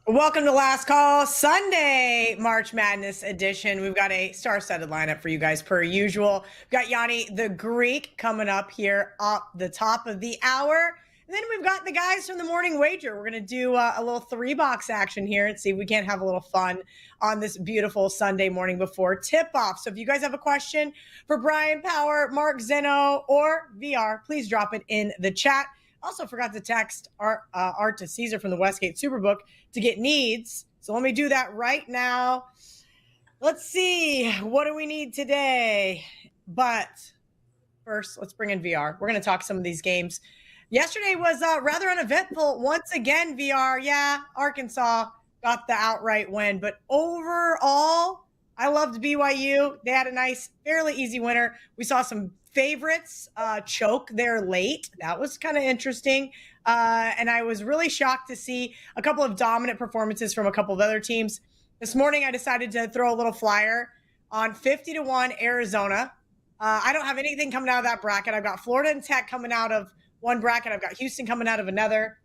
Welcome to Last Call Sunday, March Madness edition. We've got a star-studded lineup for you guys per usual. We've got Gianni the Greek coming up here up the top of the hour. And then we've got the guys from the Morning Wager. We're going to do a little three-box action here and see if we can't have a little fun on this beautiful Sunday morning before tip-off. So if you guys have a question for Brian Power, Mark Zeno, or VR, please drop it in the chat. Also forgot to text Art to Caesar from the Westgate Superbook to get needs. So let me do that right now. Let's see. What do we need today? But first, let's bring in VR. We're going to talk some of these games. Yesterday was rather uneventful. Once again, VR, yeah, Arkansas got the outright win. But overall, I loved BYU. They had a nice, fairly easy winner. We saw some favorites choke there late. That was kind of interesting. And I was really shocked to see a couple of dominant performances from a couple of other teams. This morning, I decided to throw a little flyer on 50-1 Arizona. I don't have anything coming out of that bracket. I've got Florida and Tech coming out of one bracket. I've got Houston coming out of another.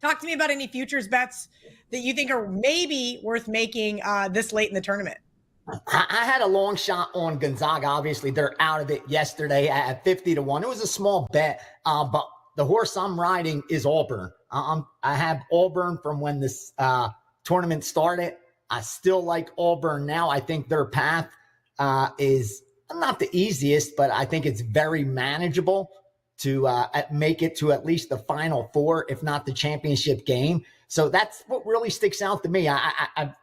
Talk to me about any futures bets that you think are maybe worth making this late in the tournament. I had a long shot on Gonzaga. Obviously, they're out of it yesterday at 50-1. It was a small bet, but the horse I'm riding is Auburn. I have Auburn from when this tournament started. I still like Auburn now. I think their path is not the easiest, but I think it's very manageable to make it to at least the Final Four, if not the championship game. So that's what really sticks out to me. I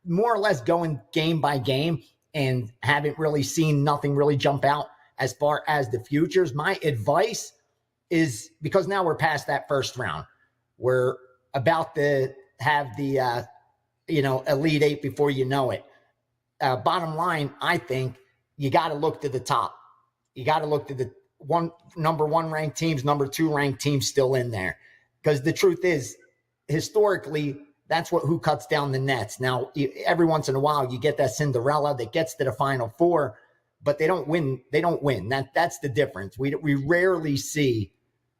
more or less going game by game and haven't really seen nothing really jump out as far as the futures. My advice is, because now we're past that first round, we're about to have the, Elite Eight before you know it. Bottom line, I think you got to look to the top. You got to look to the number one ranked teams, number two ranked teams still in there. Because the truth is, historically, that's who cuts down the nets. Now, every once in a while, you get that Cinderella that gets to the Final Four, but they don't win. They don't win. That's the difference. We rarely see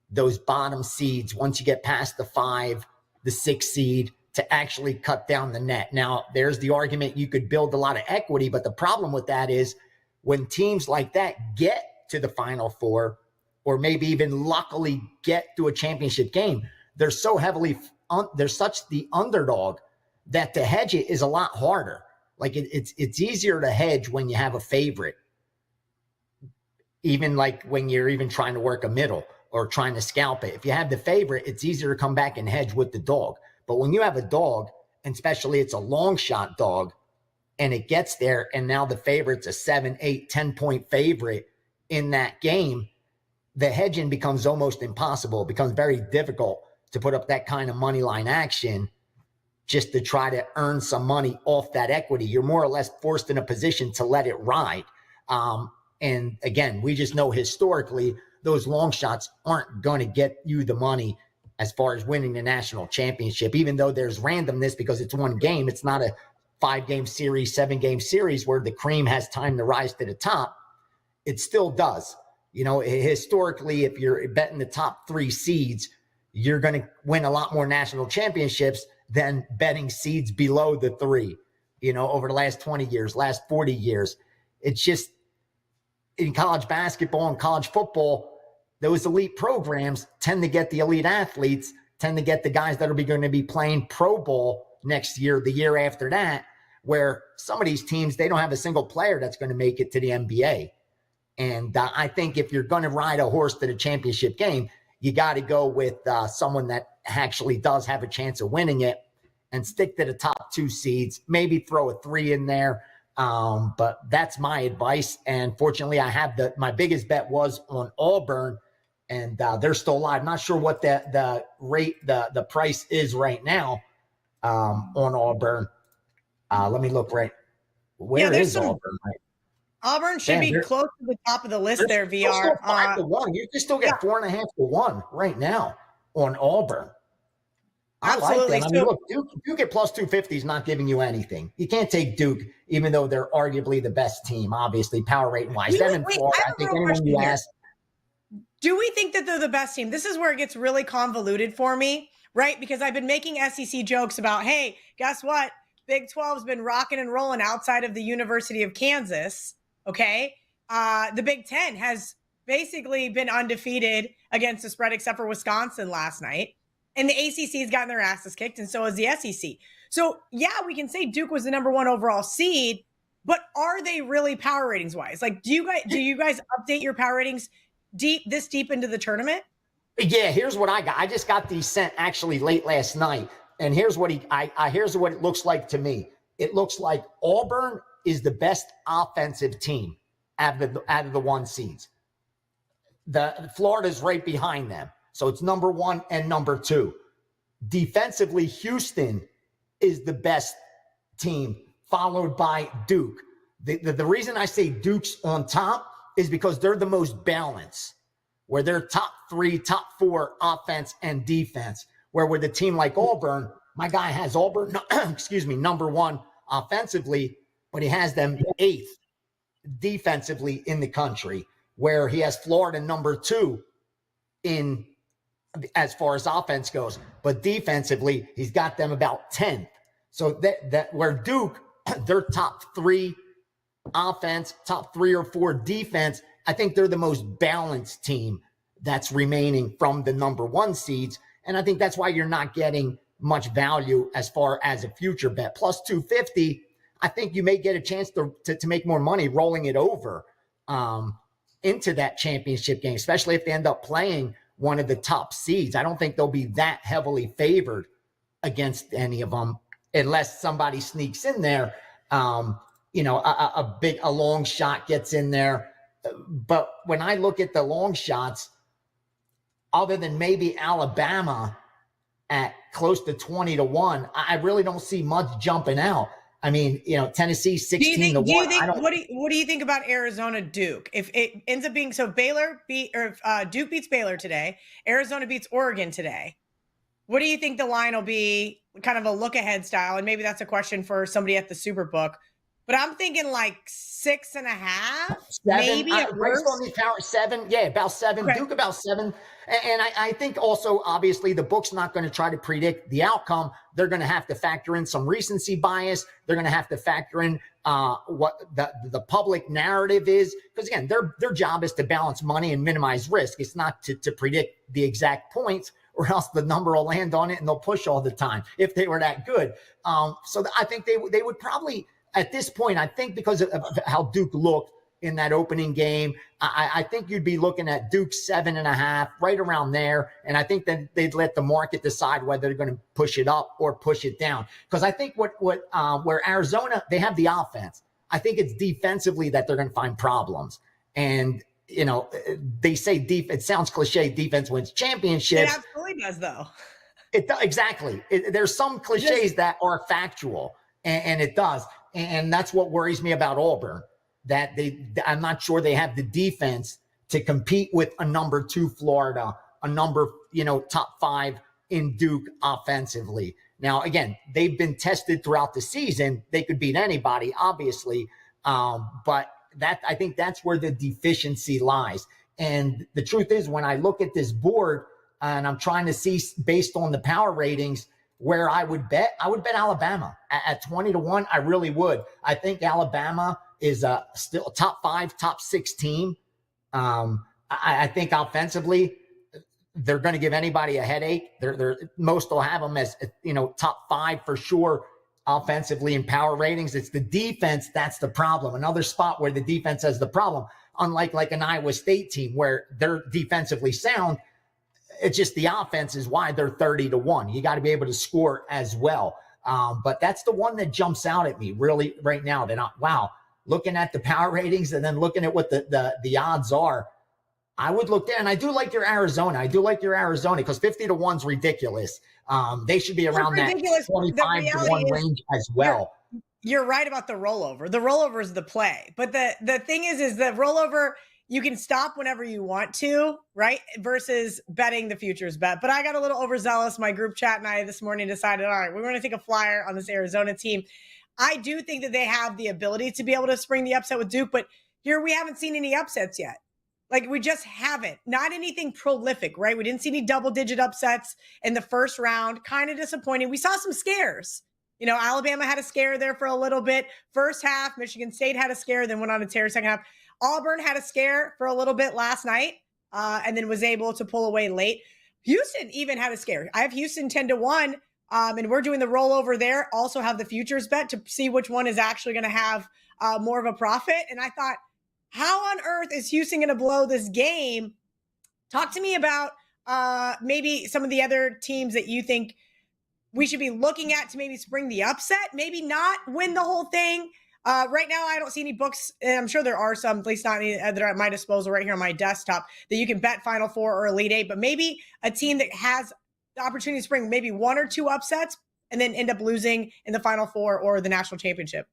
those bottom seeds, once you get past the 5, the 6 seed, to actually cut down the net. Now, there's the argument you could build a lot of equity, but the problem with that is when teams like that get to the Final Four, or maybe even luckily get to a championship game, they're so heavily they're such the underdog that to hedge it is a lot harder. Like it's easier to hedge when you have a favorite, even like when you're even trying to work a middle or trying to scalp it. If you have the favorite, it's easier to come back and hedge with the dog. But when you have a dog, and especially it's a long shot dog, and it gets there, and now the favorite's a 7, 8, 10-point favorite in that game, the hedging becomes almost impossible. It becomes very difficult to put up that kind of money line action just to try to earn some money off that equity. You're more or less forced in a position to let it ride. And again, we just know historically those long shots aren't going to get you the money as far as winning the national championship, even though there's randomness because it's one game. It's not a 5-game series, 7-game series where the cream has time to rise to the top. It still does. Historically, if you're betting the top 3 seeds, you're going to win a lot more national championships than betting seeds below the 3, over the last 20 years, last 40 years. It's just in college basketball and college football, those elite programs tend to get the elite athletes, tend to get the guys that are going to be playing Pro Bowl next year, the year after that, where some of these teams, they don't have a single player that's going to make it to the NBA. And I think if you're going to ride a horse to the championship game, you got to go with someone that actually does have a chance of winning it and stick to the top 2 seeds, maybe throw a 3 in there. But that's my advice. And fortunately, I have my biggest bet was on Auburn, and they're still alive. Not sure what the rate, the price is right now on Auburn. Let me look right. Where is Auburn? Right? Auburn should be close to the top of the list there, VR. Still 5-1. You can still get 4.5-1 right now on Auburn. Absolutely. I like that. I mean, look, Duke at plus 250 is not giving you anything. You can't take Duke, even though they're arguably the best team, obviously, power rating wise. Them and Florida, I think anyone you ask. Do we think that they're the best team? This is where it gets really convoluted for me. right? Because I've been making SEC jokes about, hey, guess what? Big 12's been rocking and rolling outside of the University of Kansas. Okay. The Big 10 has basically been undefeated against the spread, except for Wisconsin last night. And the ACC has gotten their asses kicked, and so has the SEC. So, yeah, we can say Duke was the number 1 overall seed, but are they really power ratings wise? Like, do you guys update your power ratings this deep into the tournament? Yeah, here's what I got. I just got these sent actually late last night, and here's what here's what it looks like to me. It looks like Auburn is the best offensive team out of the 1 seeds. The Florida's right behind them, so it's number 1 and number 2. Defensively, Houston is the best team, followed by Duke. The reason I say Duke's on top is because they're the most balanced, where they're top 3, top 4 offense and defense. Where with a team like Auburn, my guy has Auburn, number 1 offensively, but he has them 8th defensively in the country, where he has Florida number 2 in as far as offense goes, but defensively he's got them about 10th. So that where Duke, they're top 3 offense, top 3 or 4 defense. I think they're the most balanced team that's remaining from the number 1 seeds. And I think that's why you're not getting much value as far as a future bet. Plus 250, I think you may get a chance to make more money rolling it over into that championship game, especially if they end up playing one of the top seeds. I don't think they'll be that heavily favored against any of them unless somebody sneaks in there. A long shot gets in there. But when I look at the long shots, other than maybe Alabama at close to 20-1, I really don't see much jumping out. I mean, Tennessee 16-1. What do you think about Arizona Duke? If it ends up being Duke beats Baylor today, Arizona beats Oregon today. What do you think the line will be? Kind of a look ahead style, and maybe that's a question for somebody at the Superbook. But I'm thinking like 6.5, 7, maybe at worst. On the power 7, yeah, about 7. Okay. Duke about 7, and I think also obviously the book's not going to try to predict the outcome. They're going to have to factor in some recency bias. They're going to have to factor in what the public narrative is, because again, their job is to balance money and minimize risk. It's not to predict the exact points, or else the number will land on it and they'll push all the time if they were that good. So I think they would probably. At this point, I think because of how Duke looked in that opening game, I think you'd be looking at Duke 7.5, right around there. And I think that they'd let the market decide whether they're going to push it up or push it down. Because I think where Arizona, they have the offense. I think it's defensively that they're going to find problems. And, they say it sounds cliche, defense wins championships. It absolutely does, though. Exactly. There's some cliches that are factual, and it does. And that's what worries me about Auburn, that I'm not sure they have the defense to compete with a number 2 Florida, a number, top 5 in Duke offensively. Now, again, they've been tested throughout the season. They could beat anybody, obviously. But I think that's where the deficiency lies. And the truth is, when I look at this board and I'm trying to see based on the power ratings, where I would bet Alabama at 20-1. I really would. I think Alabama is still a top 5, top 6 team. I think offensively, they're going to give anybody a headache. Most will have them as top 5 for sure offensively in power ratings. It's the defense that's the problem. Another spot where the defense has the problem, unlike like an Iowa State team where they're defensively sound. It's just the offense is why they're 30-1. You got to be able to score as well. But that's the one that jumps out at me really right now. Looking at the power ratings and then looking at what the odds are, I would look there. And I do like your Arizona. Because 50-1 is ridiculous. They should be around that 25-1 range as well. You're right about the rollover. The rollover is the play. But the thing is the rollover, you can stop whenever you want to, right? Versus betting the futures bet. But I got a little overzealous. My group chat and I this morning decided, all right, we're going to take a flyer on this Arizona team. I do think that they have the ability to be able to spring the upset with Duke, but here we haven't seen any upsets yet. Like, we just haven't. Not anything prolific, right? We didn't see any double-digit upsets in the first round. Kind of disappointing. We saw some scares. You know, Alabama had a scare there for a little bit. First half, Michigan State had a scare, then went on a tear second half. Auburn had a scare for a little bit last night, and then was able to pull away late. Houston even had a scare. I have Houston 10-1, and we're doing the rollover there. Also have the futures bet to see which one is actually going to have more of a profit. And I thought, how on earth is Houston going to blow this game? Talk to me about maybe some of the other teams that you think we should be looking at to maybe spring the upset, maybe not win the whole thing. Right now, I don't see any books, and I'm sure there are some, at least not any that are at my disposal right here on my desktop, that you can bet Final Four or Elite Eight, but maybe a team that has the opportunity to spring maybe one or two upsets and then end up losing in the Final Four or the national championship.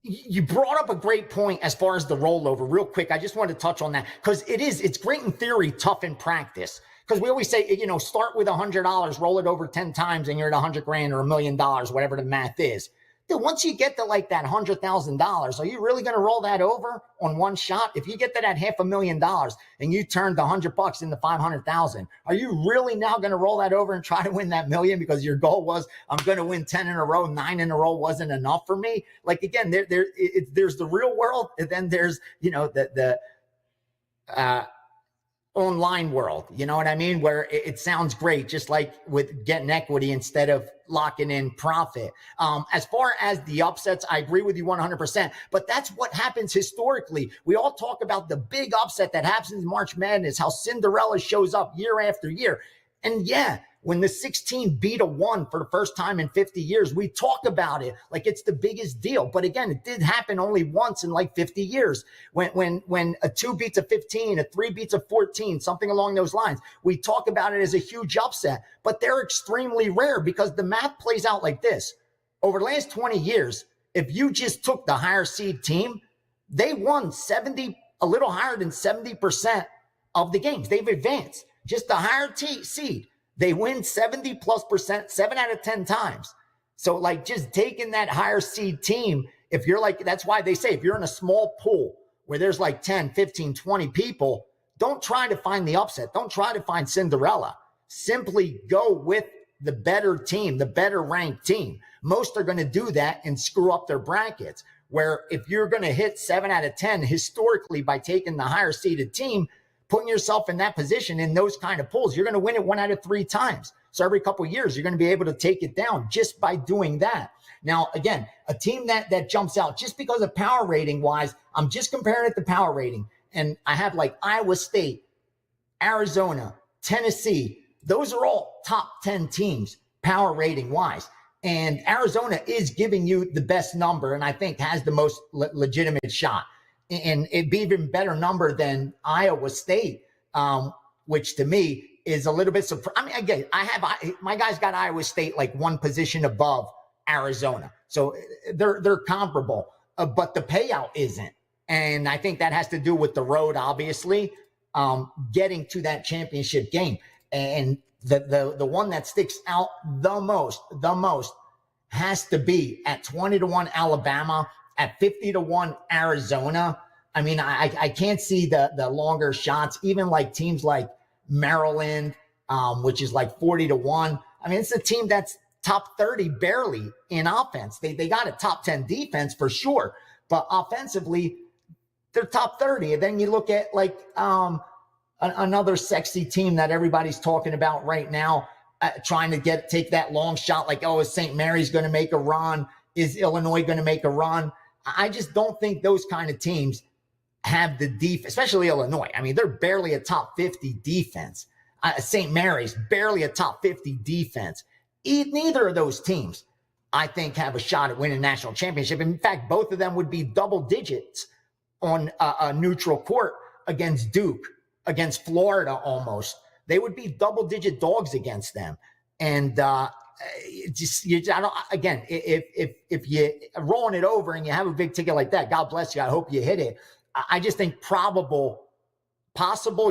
You brought up a great point as far as the rollover. Real quick, I just wanted to touch on that because it's great in theory, tough in practice. Because we always say, you know, start with $100, roll it over 10 times, and you're at $100,000 or $1 million, whatever the math is. Dude, once you get to like that $100,000, are you really going to roll that over on one shot? If you get to that $500,000 and you turned $100 into $500,000, are you really now going to roll that over and try to win that million because your goal was I'm going to win 10 in a row, 9 in a row wasn't enough for me? Like again, there's the real world, and then there's the online world, you know what I mean? Where it sounds great, just like with getting equity instead of locking in profit. As far as the upsets, I agree with you 100%, but that's what happens historically. We all talk about the big upset that happens in March Madness, how Cinderella shows up year after year. And yeah, when the 16 beat a 1 for the first time in 50 years, we talk about it like it's the biggest deal. But again, it did happen only once in like 50 years. When a 2 beats a 15, a 3 beats a 14, something along those lines, we talk about it as a huge upset. But they're extremely rare because the math plays out like this. Over the last 20 years, if you just took the higher seed team, they won a little higher than 70% of the games. They've advanced. Just the higher seed. They win 70+%, 7 out of 10 times. So like just taking that higher seed team, if you're like, that's why they say, if you're in a small pool where there's like 10, 15, 20 people, don't try to find the upset. Don't try to find Cinderella. Simply go with the better team, the better ranked team. Most are going to do that and screw up their brackets. Where if you're going to hit 7 out of 10 historically by taking the higher seeded team, putting yourself in that position in those kind of pools, you're going to win it 1 out of 3 times. So every couple of years, you're going to be able to take it down just by doing that. Now, again, a team that jumps out just because of power rating wise, I'm just comparing it to power rating. And I have like Iowa State, Arizona, Tennessee. Those are all top 10 teams power rating wise. And Arizona is giving you the best number and I think has the most legitimate shot. And it'd be even better number than Iowa State, which to me is a little bit surprising. I mean, again, my guys got Iowa State like one position above Arizona, so they're comparable, but the payout isn't, and I think that has to do with the road, obviously, getting to that championship game, and the one that sticks out the most has to be at 20-1 Alabama. At 50-1 Arizona, I mean, I can't see the longer shots, even like teams like Maryland, which is like 40-1. I mean, it's a team that's top 30 barely in offense. They got a top 10 defense for sure, but offensively, they're top 30. And then you look at like another sexy team that everybody's talking about right now, trying to take that long shot like, oh, is St. Mary's going to make a run? Is Illinois going to make a run? I just don't think those kind of teams have the defense, especially Illinois. I mean, they're barely a top 50 defense. St. Mary's, barely a top 50 defense. Neither of those teams, I think, have a shot at winning a national championship. In fact, both of them would be double digits on a neutral court against Duke, against Florida almost. They would be double-digit dogs against them. And if you're rolling it over and you have a big ticket like that, God bless you. I hope you hit it. I just think possible,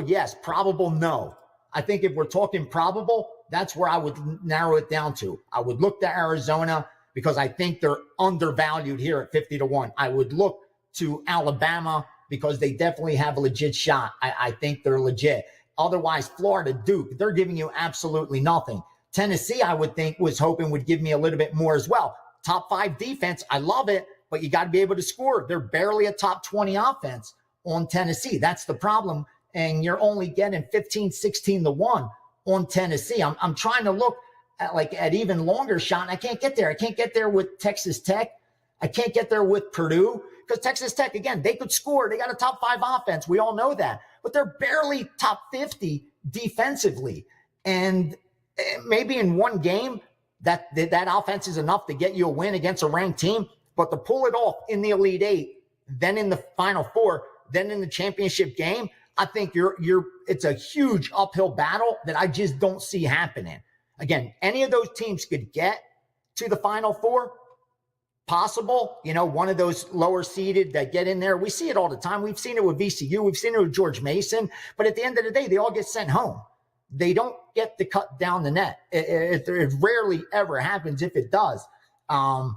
yes. Probable, no. I think if we're talking probable, that's where I would narrow it down to. I would look to Arizona because I think they're undervalued here at 50-1. I would look to Alabama because they definitely have a legit shot. I think they're legit. Otherwise, Florida, Duke, they're giving you absolutely nothing. Tennessee, I would think, was hoping would give me a little bit more as well. Top 5 defense, I love it, but you got to be able to score. They're barely a top 20 offense on Tennessee. That's the problem. And you're only getting 15, 16 to 1 on Tennessee. I'm trying to look at even longer shot, and I can't get there. I can't get there with Texas Tech. I can't get there with Purdue, because Texas Tech, again, they could score. They got a top 5 offense. We all know that. But they're barely top 50 defensively. And maybe in one game, that offense is enough to get you a win against a ranked team. But to pull it off in the Elite Eight, then in the Final Four, then in the championship game, I think it's a huge uphill battle that I just don't see happening. Again, any of those teams could get to the Final Four. Possible, one of those lower seeded that get in there. We see it all the time. We've seen it with VCU. We've seen it with George Mason. But at the end of the day, they all get sent home. They don't get to cut down the net. It rarely ever happens if it does. I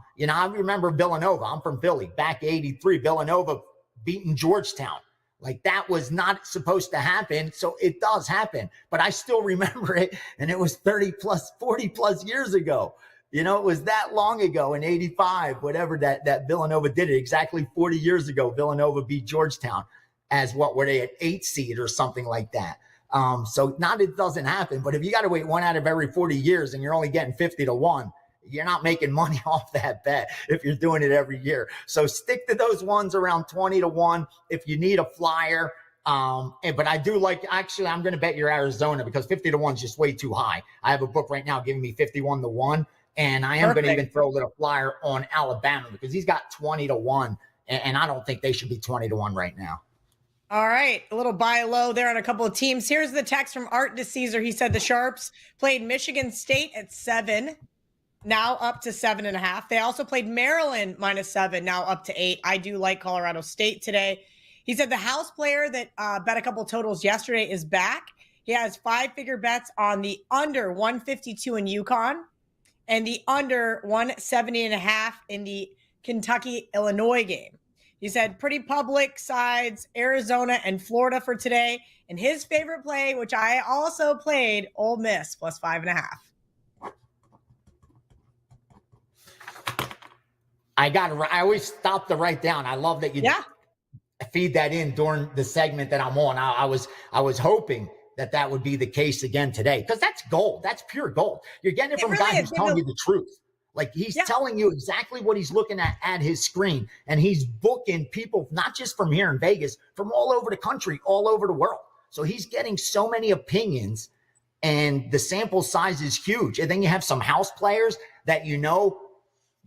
remember Villanova. I'm from Philly. Back 83, Villanova beating Georgetown. Like, that was not supposed to happen. So it does happen. But I still remember it. And it was 40 plus years ago. It was that long ago in 85, whatever that Villanova did it. Exactly 40 years ago, Villanova beat Georgetown as what were they, an 8 seed or something like that. So not it doesn't happen, but if you got to wait 1 out of every 40 years and you're only getting 50 to 1, you're not making money off that bet if you're doing it every year. So stick to those ones around 20 to 1 if you need a flyer. But I do actually, I'm going to bet your Arizona, because 50 to 1 is just way too high. I have a book right now giving me 51 to 1. And I am going to even throw a little flyer on Alabama, because he's got 20 to 1. And I don't think they should be 20 to 1 right now. All right. A little buy low there on a couple of teams. Here's the text from Art DeCesar. He said the Sharps played Michigan State at 7, now up to 7.5. They also played Maryland -7, now up to 8. I do like Colorado State today. He said the house player that bet a couple totals yesterday is back. He has 5-figure bets on the under 152 in UConn and the under 170.5 in the Kentucky-Illinois game. He said pretty public sides, Arizona and Florida for today. And his favorite play, which I also played, Ole Miss plus 5.5. I always stop to write down. I love that you feed that in during the segment that I'm on. I was hoping that would be the case again today, because that's gold. That's pure gold. You're getting it from a guy who's telling you the truth. Like, he's telling you exactly what he's looking at his screen, and he's booking people, not just from here in Vegas, from all over the country, all over the world. So he's getting so many opinions, and the sample size is huge. And then you have some house players that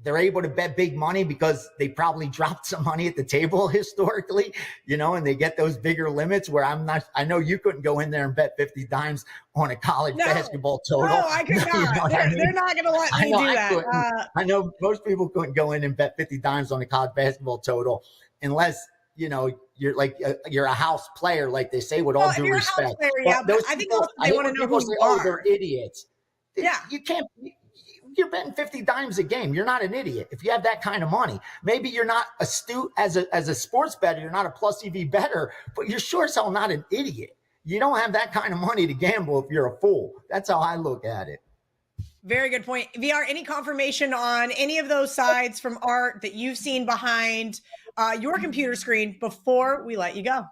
they're able to bet big money because they probably dropped some money at the table historically, and they get those bigger limits where I know you couldn't go in there and bet 50 dimes on a college basketball total. No, I could not. They're not going to let me do that. I know most people couldn't go in and bet 50 dimes on a college basketball total unless, you're a house player, like they say, with all due respect. Player, but I think they want to know who you are. Oh, they're idiots. Yeah. You can't. You're betting 50 dimes a game. You're not an idiot if you have that kind of money. Maybe you're not astute as a sports bettor. You're not a plus EV bettor, but you're sure as hell not an idiot. You don't have that kind of money to gamble if you're a fool. That's how I look at it. Very good point. VR, any confirmation on any of those sides from Art that you've seen behind your computer screen before we let you go?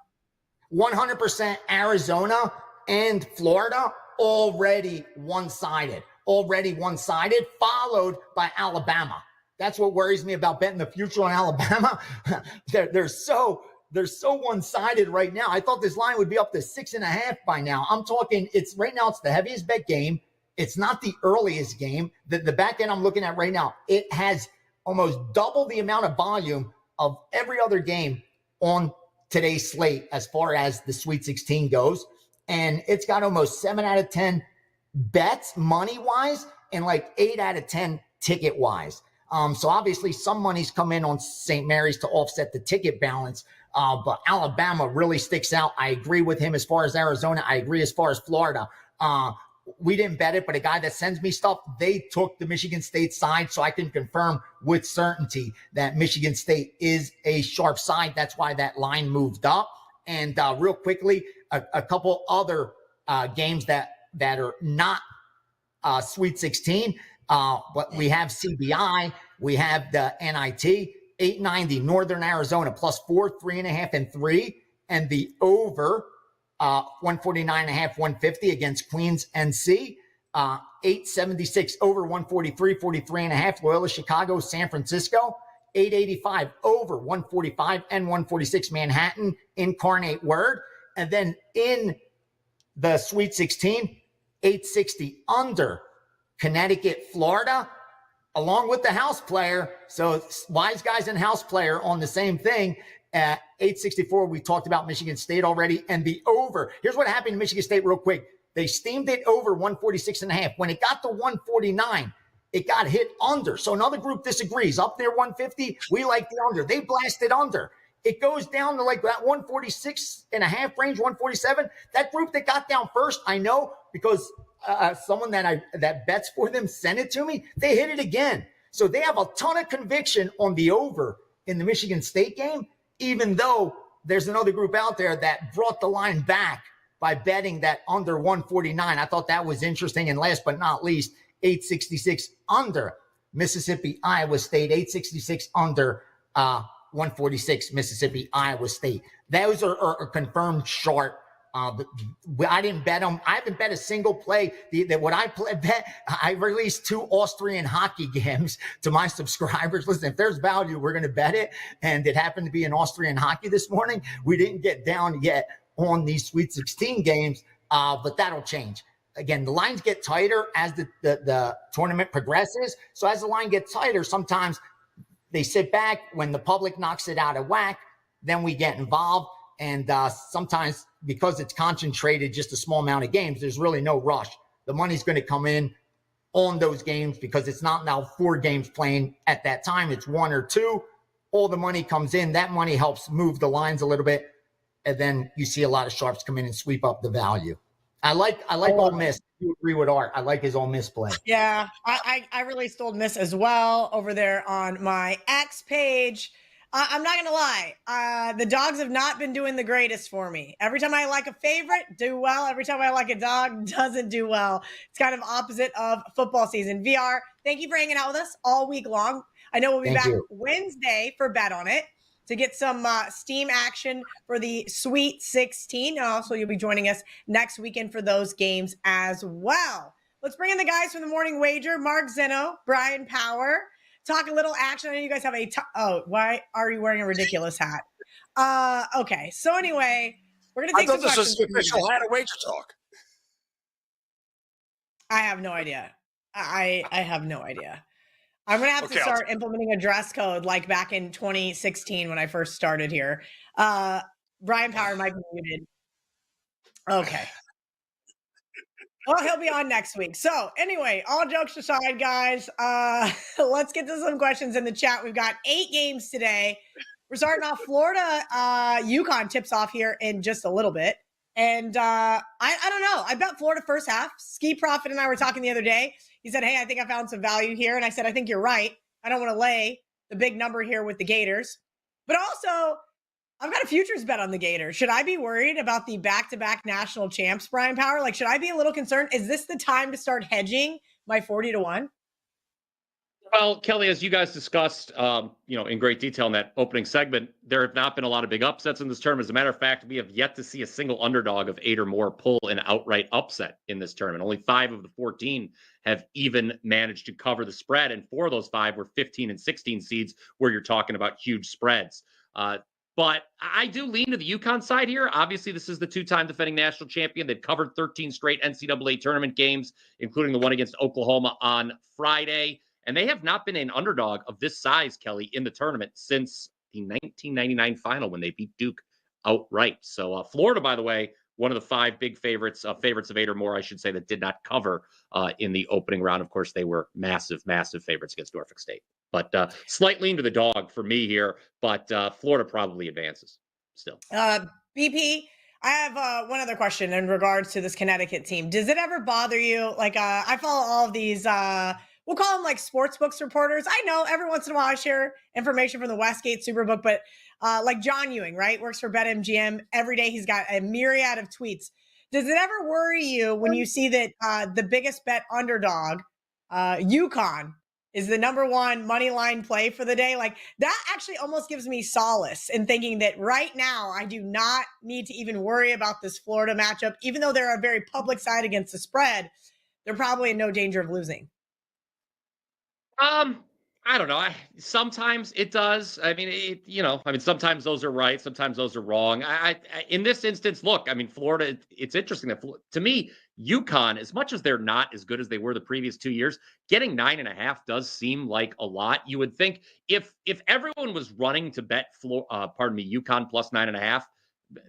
100% Arizona and Florida already one-sided. Followed by Alabama. That's what worries me about betting the future on Alabama. They're so one-sided right now. I thought this line would be up to 6.5 by now. I'm talking, right now it's the heaviest bet game. It's not the earliest game. The back end I'm looking at right now, it has almost double the amount of volume of every other game on today's slate as far as the Sweet 16 goes. And it's got almost 7 out of 10 bets money-wise and like 8 out of 10 ticket-wise. So obviously some money's come in on St. Mary's to offset the ticket balance. But Alabama really sticks out. I agree with him as far as Arizona. I agree as far as Florida. we didn't bet it, but a guy that sends me stuff, they took the Michigan State side. So I can confirm with certainty that Michigan State is a sharp side. That's why that line moved up. And real quickly, a couple other games that are not Sweet 16. But we have CBI, we have the NIT, 890 Northern Arizona +4, 3.5, and 3, and the over 149.5, 150 against Queens NC. 876 over 143, 43.5 Loyola Chicago, San Francisco. 885 over 145 and 146 Manhattan, Incarnate Word. And then in the Sweet 16, 860 under Connecticut, Florida, along with the house player. So Wise Guys and house player on the same thing. At 864, we talked about Michigan State already. And the over. Here's what happened to Michigan State real quick. They steamed it over 146.5. When it got to 149, it got hit under. So another group disagrees. Up there 150, we like the under. They blasted under. It goes down to like that 146.5 range, 147. That group that got down first, I know because someone that bets for them sent it to me. They hit it again. So they have a ton of conviction on the over in the Michigan State game, even though there's another group out there that brought the line back by betting that under 149. I thought that was interesting. And last but not least, 866 under Mississippi, Iowa State, 866 under 146 Mississippi, Iowa State. Those are confirmed sharp. I didn't bet them. I haven't bet a single play. What I bet, I released 2 Austrian hockey games to my subscribers. Listen, if there's value, we're going to bet it. And it happened to be an Austrian hockey this morning. We didn't get down yet on these Sweet 16 games, but that'll change. Again, the lines get tighter as the tournament progresses. So as the line gets tighter, sometimes they sit back. When the public knocks it out of whack, then we get involved. And sometimes because it's concentrated just a small amount of games, there's really no rush. The money's going to come in on those games because it's not now 4 games playing at that time. It's 1 or 2. All the money comes in. That money helps move the lines a little bit. And then you see a lot of sharps come in and sweep up the value. I like Ole Miss. You agree with Art. I like his Ole Miss play. Yeah, I released Ole Miss as well over there on my X page. I'm not going to lie. The dogs have not been doing the greatest for me. Every time I like a favorite, do well. Every time I like a dog, doesn't do well. It's kind of opposite of football season. VR, thank you for hanging out with us all week long. I know we'll be back Wednesday for Bet On It to get some steam action for the Sweet 16. And also, you'll be joining us next weekend for those games as well. Let's bring in the guys from the Morning Wager, Mark Zeno, Brian Power. Talk a little action. I know you guys have why are you wearing a ridiculous hat? Okay. So anyway, we're going to take some questions. I thought this was the official hat of WagerTalk. I have no idea. I have no idea. I'm going to have to start implementing a dress code like back in 2016 when I first started here. Brian Power might be muted. Okay. Well, he'll be on next week. So anyway, all jokes aside, guys, let's get to some questions in the chat. We've got 8 games today. We're starting off Florida. UConn tips off here in just a little bit. And I don't know. I bet Florida first half. Ski Prophet and I were talking the other day. He said, hey, I think I found some value here. And I said, I think you're right. I don't want to lay the big number here with the Gators. But also, I've got a futures bet on the Gators. Should I be worried about the back-to-back national champs, Brian Power? Like, should I be a little concerned? Is this the time to start hedging my 40-1? Well, Kelly, as you guys discussed, in great detail in that opening segment, there have not been a lot of big upsets in this tournament. As a matter of fact, we have yet to see a single underdog of 8 or more pull an outright upset in this tournament. Only 5 of the 14 have even managed to cover the spread, and 4 of those 5 were 15 and 16 seeds, where you're talking about huge spreads. But I do lean to the UConn side here. Obviously, this is the 2-time defending national champion. They've covered 13 straight NCAA tournament games, including the one against Oklahoma on Friday. And they have not been an underdog of this size, Kelly, in the tournament since the 1999 final when they beat Duke outright. So Florida, by the way, one of the 5 big favorites of 8 or more, I should say, that did not cover in the opening round. Of course, they were massive, massive favorites against Norfolk State. But slight lean to the dog for me here, but Florida probably advances still. BP, I have one other question in regards to this Connecticut team. Does it ever bother you? Like, I follow all of these, we'll call them like sports books reporters. I know every once in a while I share information from the Westgate Superbook, but like John Ewing, right? Works for BetMGM. Every day he's got a myriad of tweets. Does it ever worry you when you see that the biggest bet underdog, UConn, is the number one money line play for the day? Like, that actually almost gives me solace in thinking that right now I do not need to even worry about this Florida matchup. Even though they're a very public side against the spread, they're probably in no danger of losing. I don't know. Sometimes it does. I mean, sometimes those are right. Sometimes those are wrong. In this instance, look, I mean, Florida, it's interesting that to me, UConn, as much as they're not as good as they were the previous 2 years, getting 9.5 does seem like a lot. You would think if everyone was running to bet UConn plus 9.5,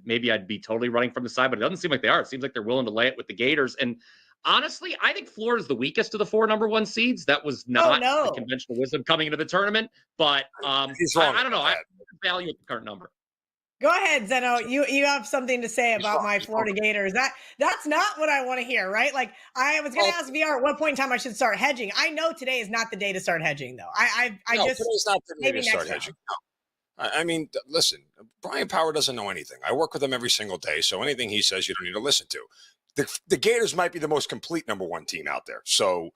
maybe I'd be totally running from the side, but it doesn't seem like they are. It seems like they're willing to lay it with the Gators. And honestly, I think Florida's the weakest of the 4 number 1 seeds. That was not the conventional wisdom coming into the tournament. But He's wrong. I don't know. I value the current number. Go ahead, Zeno. You have something to say about my Florida Gators. That's not what I want to hear, right? Like, I was going to ask VR at what point in time I should start hedging. I know today is not the day to start hedging, though. Today's not the day to start hedging. No. I mean, listen, Brian Power doesn't know anything. I work with him every single day, so anything he says, you don't need to listen to. The Gators might be the most complete number 1 team out there. So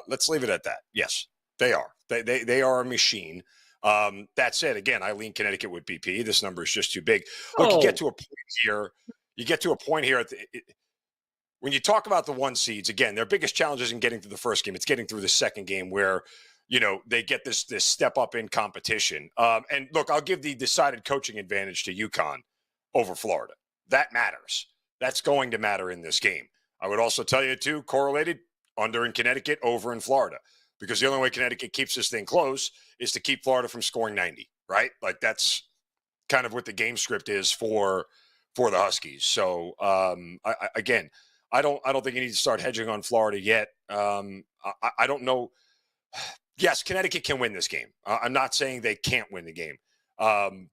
let's leave it at that. Yes, they are. They are a machine. That said, again, I lean Connecticut with BP. This number is just too big. Look, you get to a point here. When you talk about the 1 seeds, again, their biggest challenge isn't getting through the first game. It's getting through the second game where, they get this step up in competition. And look, I'll give the decided coaching advantage to UConn over Florida. That matters. That's going to matter in this game. I would also tell you, too, correlated, under in Connecticut, over in Florida. Because the only way Connecticut keeps this thing close is to keep Florida from scoring 90, right? Like, that's kind of what the game script is for the Huskies. So, again, I don't think you need to start hedging on Florida yet. I don't know. Yes, Connecticut can win this game. I'm not saying they can't win the game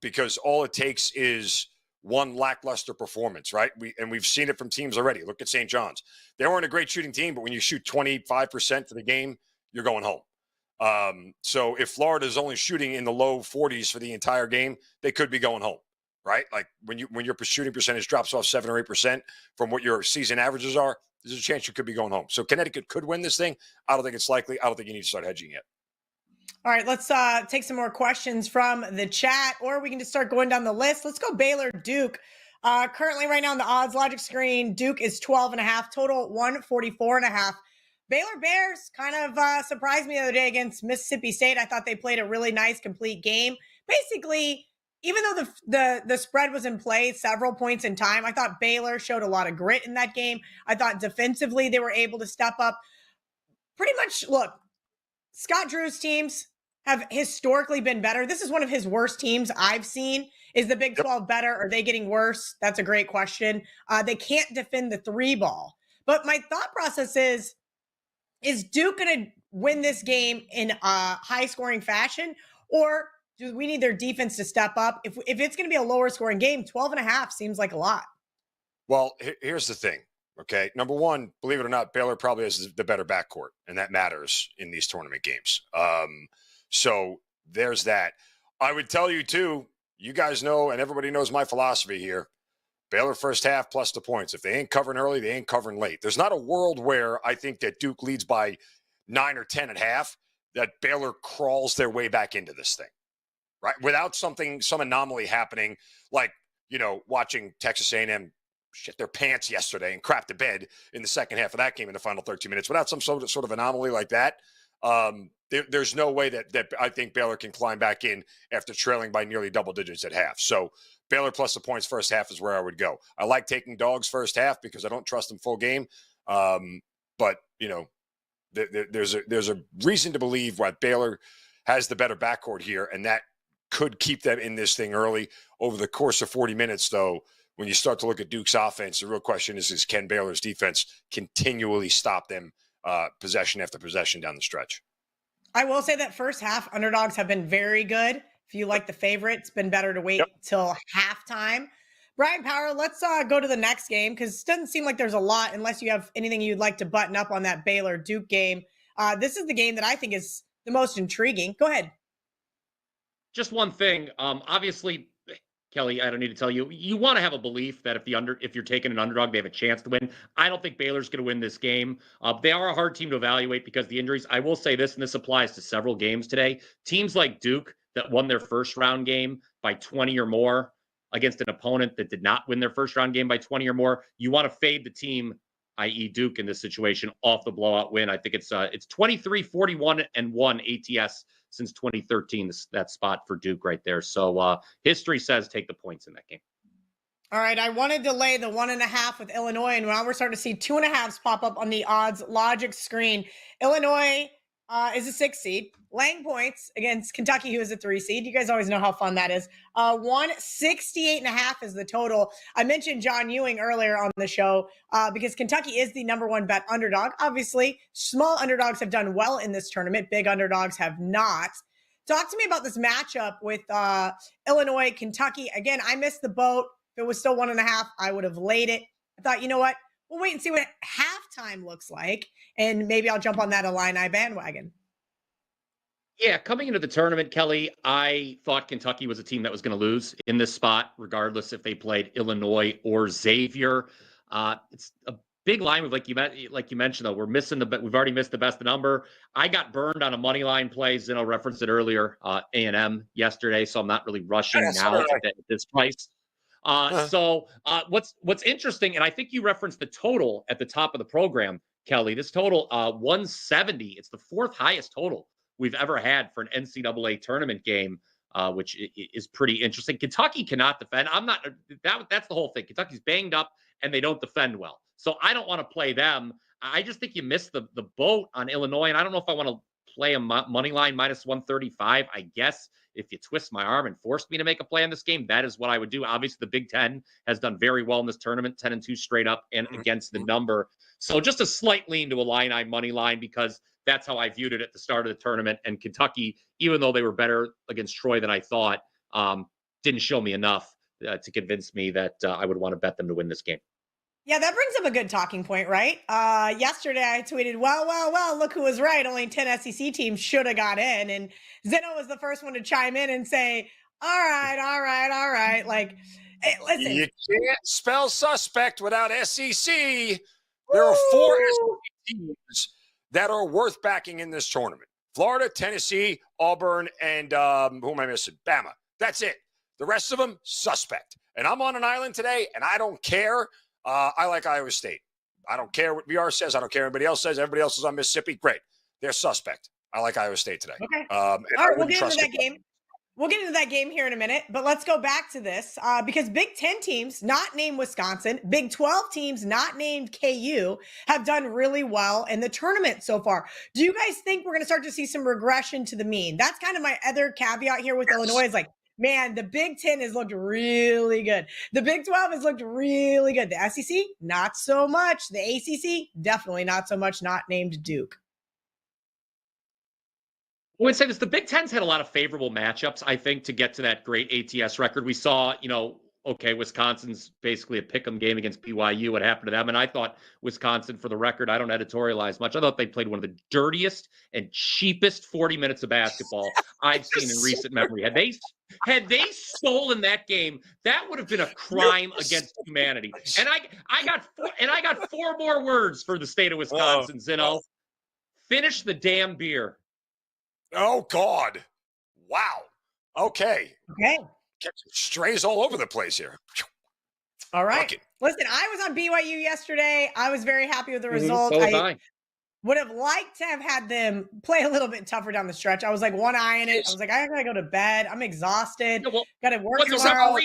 because all it takes is one lackluster performance, right? We've seen it from teams already. Look at St. John's. They weren't a great shooting team, but when you shoot 25% for the game, you're going home. So if Florida is only shooting in the low 40s for the entire game, they could be going home, right? Like when your shooting percentage drops off 7 or 8% from what your season averages are, there's a chance you could be going home. So Connecticut could win this thing. I don't think it's likely. I don't think you need to start hedging yet. All right, let's take some more questions from the chat, or we can just start going down the list. Let's go Baylor Duke. Currently right now on the odds logic screen, Duke is 12.5, total 144.5. Baylor Bears kind of surprised me the other day against Mississippi State. I thought they played a really nice, complete game. Basically, even though the spread was in play several points in time, I thought Baylor showed a lot of grit in that game. I thought defensively they were able to step up. Pretty much, look, Scott Drew's teams have historically been better. This is one of his worst teams I've seen. Is the Big 12 better? Are they getting worse? That's a great question. They can't defend the 3 ball. But my thought process is Duke going to win this game in a high-scoring fashion, or do we need their defense to step up? If it's going to be a lower-scoring game, 12.5 seems like a lot. Well, here's the thing, okay? Number one, believe it or not, Baylor probably has the better backcourt, and that matters in these tournament games. So there's that. I would tell you, too, you guys know, and everybody knows my philosophy here, Baylor first half plus the points. If they ain't covering early, they ain't covering late. There's not a world where I think that Duke leads by 9 or 10 at half, that Baylor crawls their way back into this thing, right? Without some anomaly happening, like, watching Texas A&M shit their pants yesterday and crap the bed in the second half of that game in the final 13 minutes. Without some sort of anomaly like that, there's no way that I think Baylor can climb back in after trailing by nearly double digits at half. So Baylor plus the points first half is where I would go. I like taking dogs first half because I don't trust them full game. But there's a reason to believe why Baylor has the better backcourt here, and that could keep them in this thing early. Over the course of 40 minutes, though, when you start to look at Duke's offense, the real question is can Baylor's defense continually stop them possession after possession down the stretch? I will say that first half underdogs have been very good. If you like the favorite, it's been better to wait till halftime. Brian Power, let's go to the next game because it doesn't seem like there's a lot unless you have anything you'd like to button up on that Baylor Duke game. This is the game that I think is the most intriguing. Go ahead. Just one thing. Obviously, Kelly, I don't need to tell you, you want to have a belief that if you're taking an underdog, they have a chance to win. I don't think Baylor's going to win this game. They are a hard team to evaluate because of the injuries. I will say this, and this applies to several games today. Teams like Duke that won their first round game by 20 or more against an opponent that did not win their first round game by 20 or more, you want to fade the team, i.e. Duke in this situation, off the blowout win. I think it's 23-41-1 ATS since 2013, that spot for Duke right there. So history says take the points in that game. All right, I wanted to lay the 1.5 with Illinois, and now we're starting to see 2.5s pop up on the odds logic screen. Illinois is a 6 seed, laying points against Kentucky, who is a 3 seed. You guys always know how fun that is. 168.5 is the total. I mentioned John Ewing earlier on the show because Kentucky is the number one bet underdog. Obviously, small underdogs have done well in this tournament. Big underdogs have not. Talk to me about this matchup with Illinois, Kentucky. Again, I missed the boat. If it was still 1.5, I would have laid it. I thought, you know what? We'll wait and see what halftime looks like, and maybe I'll jump on that Illini bandwagon. Yeah, coming into the tournament, Kelly, I thought Kentucky was a team that was going to lose in this spot, regardless if they played Illinois or Xavier. It's a big line with like you mentioned, though. We've already missed the best number. I got burned on a money line play. Zeno referenced it earlier, A&M yesterday, so I'm not really rushing now at this price. So what's interesting, and I think you referenced the total at the top of the program, Kelly. This total, 170. It's the fourth highest total we've ever had for an NCAA tournament game, which is pretty interesting. Kentucky cannot defend. That's the whole thing. Kentucky's banged up and they don't defend well. So I don't want to play them. I just think you missed the boat on Illinois, and I don't know if I want to play a money line minus 135. I guess if you twist my arm and forced me to make a play on this game, that is what I would do. Obviously, the Big Ten has done very well in this tournament, 10-2 straight up and against the number. So just a slight lean to a Illini money line because that's how I viewed it at the start of the tournament. And Kentucky, even though they were better against Troy than I thought, didn't show me enough to convince me that I would want to bet them to win this game. Yeah, that brings up a good talking point, right? Yesterday I tweeted, well, look who was right. Only 10 SEC teams should have got in. And Zeno was the first one to chime in and say, all right. Like, hey, listen. You can't spell suspect without SEC. There are 4 SEC teams that are worth backing in this tournament. Florida, Tennessee, Auburn, and who am I missing? Bama. That's it. The rest of them, suspect. And I'm on an island today, and I don't care. I like Iowa State. I don't care what VR says. I don't care what anybody else says. Everybody else is on Mississippi. Great. They're suspect. I like Iowa State today. Okay. All right, we'll get into that game. We'll get into that game here in a minute, but let's go back to this because Big Ten teams not named Wisconsin, Big 12 teams not named KU have done really well in the tournament so far. Do you guys think we're going to start to see some regression to the mean? That's kind of my other caveat here with Illinois is like, man, the Big Ten has looked really good. The Big 12 has looked really good. The SEC, not so much. The ACC, definitely not so much, not named Duke. I would say this, the Big Ten's had a lot of favorable matchups, I think, to get to that great ATS record. We saw, Wisconsin's basically a pick'em game against BYU. What happened to them? And I thought Wisconsin, for the record, I don't editorialize much. I thought they played one of the dirtiest and cheapest 40 minutes of basketball I've seen in recent memory. Had they stolen that game, that would have been a crime against humanity. And I got 4 more words for the state of Wisconsin, Zeno. Finish the damn beer. Oh, God. Wow. Okay. Strays all over the place here. All right. Listen, I was on BYU yesterday. I was very happy with the result. I would have liked to have had them play a little bit tougher down the stretch. I was like one eye in it. I was like, I gotta go to bed. I'm exhausted. Got to work tomorrow.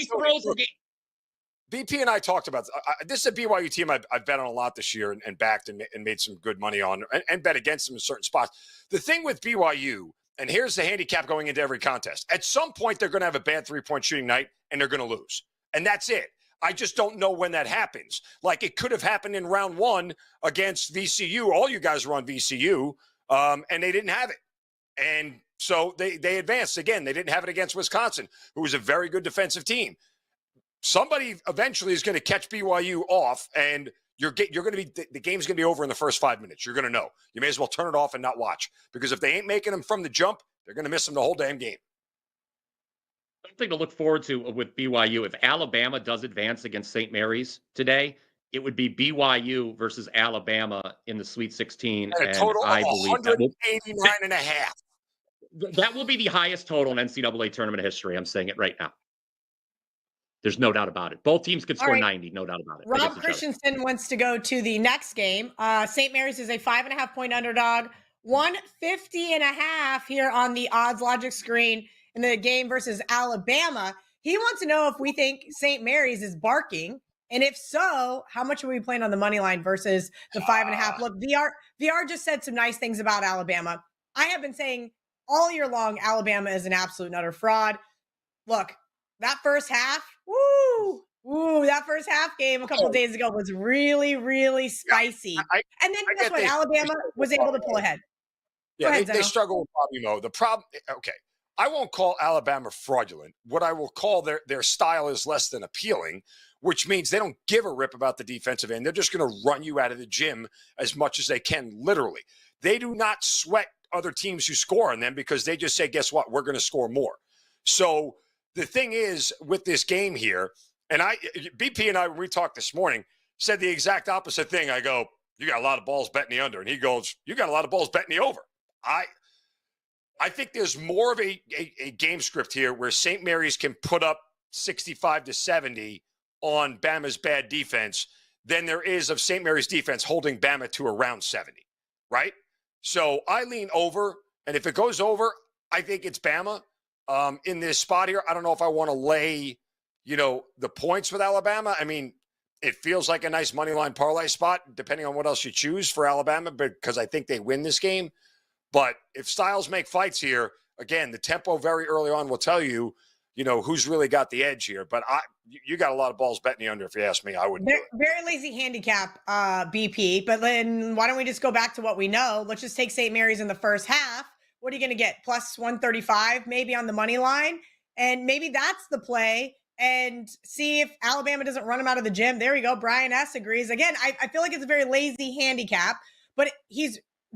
BP and I talked about this is a BYU team I've bet on a lot this year and backed and made some good money on and bet against them in certain spots. The thing with BYU, and here's the handicap going into every contest, at some point they're going to have a bad 3-point shooting night and they're going to lose. And that's it. I just don't know when that happens. Like it could have happened in round 1 against VCU. All you guys were on VCU, and they didn't have it. And so they advanced. Again, they didn't have it against Wisconsin, who was a very good defensive team. somebody eventually is going to catch BYU off, and you're going to be the game's going to be over in the first 5 minutes. You're going to know. You may as well turn it off and not watch, because if they ain't making them from the jump, they're going to miss them the whole damn game. Something to look forward to with BYU. If Alabama does advance against St. Mary's today, it would be BYU versus Alabama in the Sweet 16. And a total I of believe 189 and a half. That will be the highest total in NCAA tournament history. I'm saying it right now. There's no doubt about it. Both teams could score 90, no doubt about it. Rob Christensen wants to go to the next game. St. Mary's is a 5.5-point underdog, 150.5 here on the odds logic screen in the game versus Alabama. He wants to know if we think St. Mary's is barking. And if so, how much are we playing on the money line versus the 5.5? Look, VR just said some nice things about Alabama. I have been saying all year long, Alabama is an absolute and utter fraud. Look, that first half, that first half game a couple of days ago was really, really spicy. And then guess what? Alabama was able to pull ahead. Yeah, they struggle with Bobby Moe. The problem, okay, I won't call Alabama fraudulent. What I will call their style is less than appealing, which means they don't give a rip about the defensive end. They're just going to run you out of the gym as much as they can, literally. They do not sweat other teams who score on them because they just say, guess what? We're going to score more. So the thing is with this game here, and BP and I, when we talked this morning, said the exact opposite thing. I go, you got a lot of balls betting the under. And he goes, you got a lot of balls betting the over. I think there's more of a game script here where St. Mary's can put up 65 to 70 on Bama's bad defense than there is of St. Mary's defense holding Bama to around 70, right? So I lean over, and if it goes over, I think it's Bama in this spot here. I don't know if I want to lay, the points with Alabama. I mean, it feels like a nice money line parlay spot, depending on what else you choose for Alabama, because I think they win this game. But if styles make fights here, again, the tempo very early on will tell you, who's really got the edge here. But you got a lot of balls betting the under, if you ask me. I wouldn't do it. Very lazy handicap, BP. But then why don't we just go back to what we know? Let's just take St. Mary's in the first half. What are you going to get? Plus 135 maybe on the money line? And maybe that's the play. And see if Alabama doesn't run them out of the gym. There you go. Brian S. agrees. Again, I feel like it's a very lazy handicap. But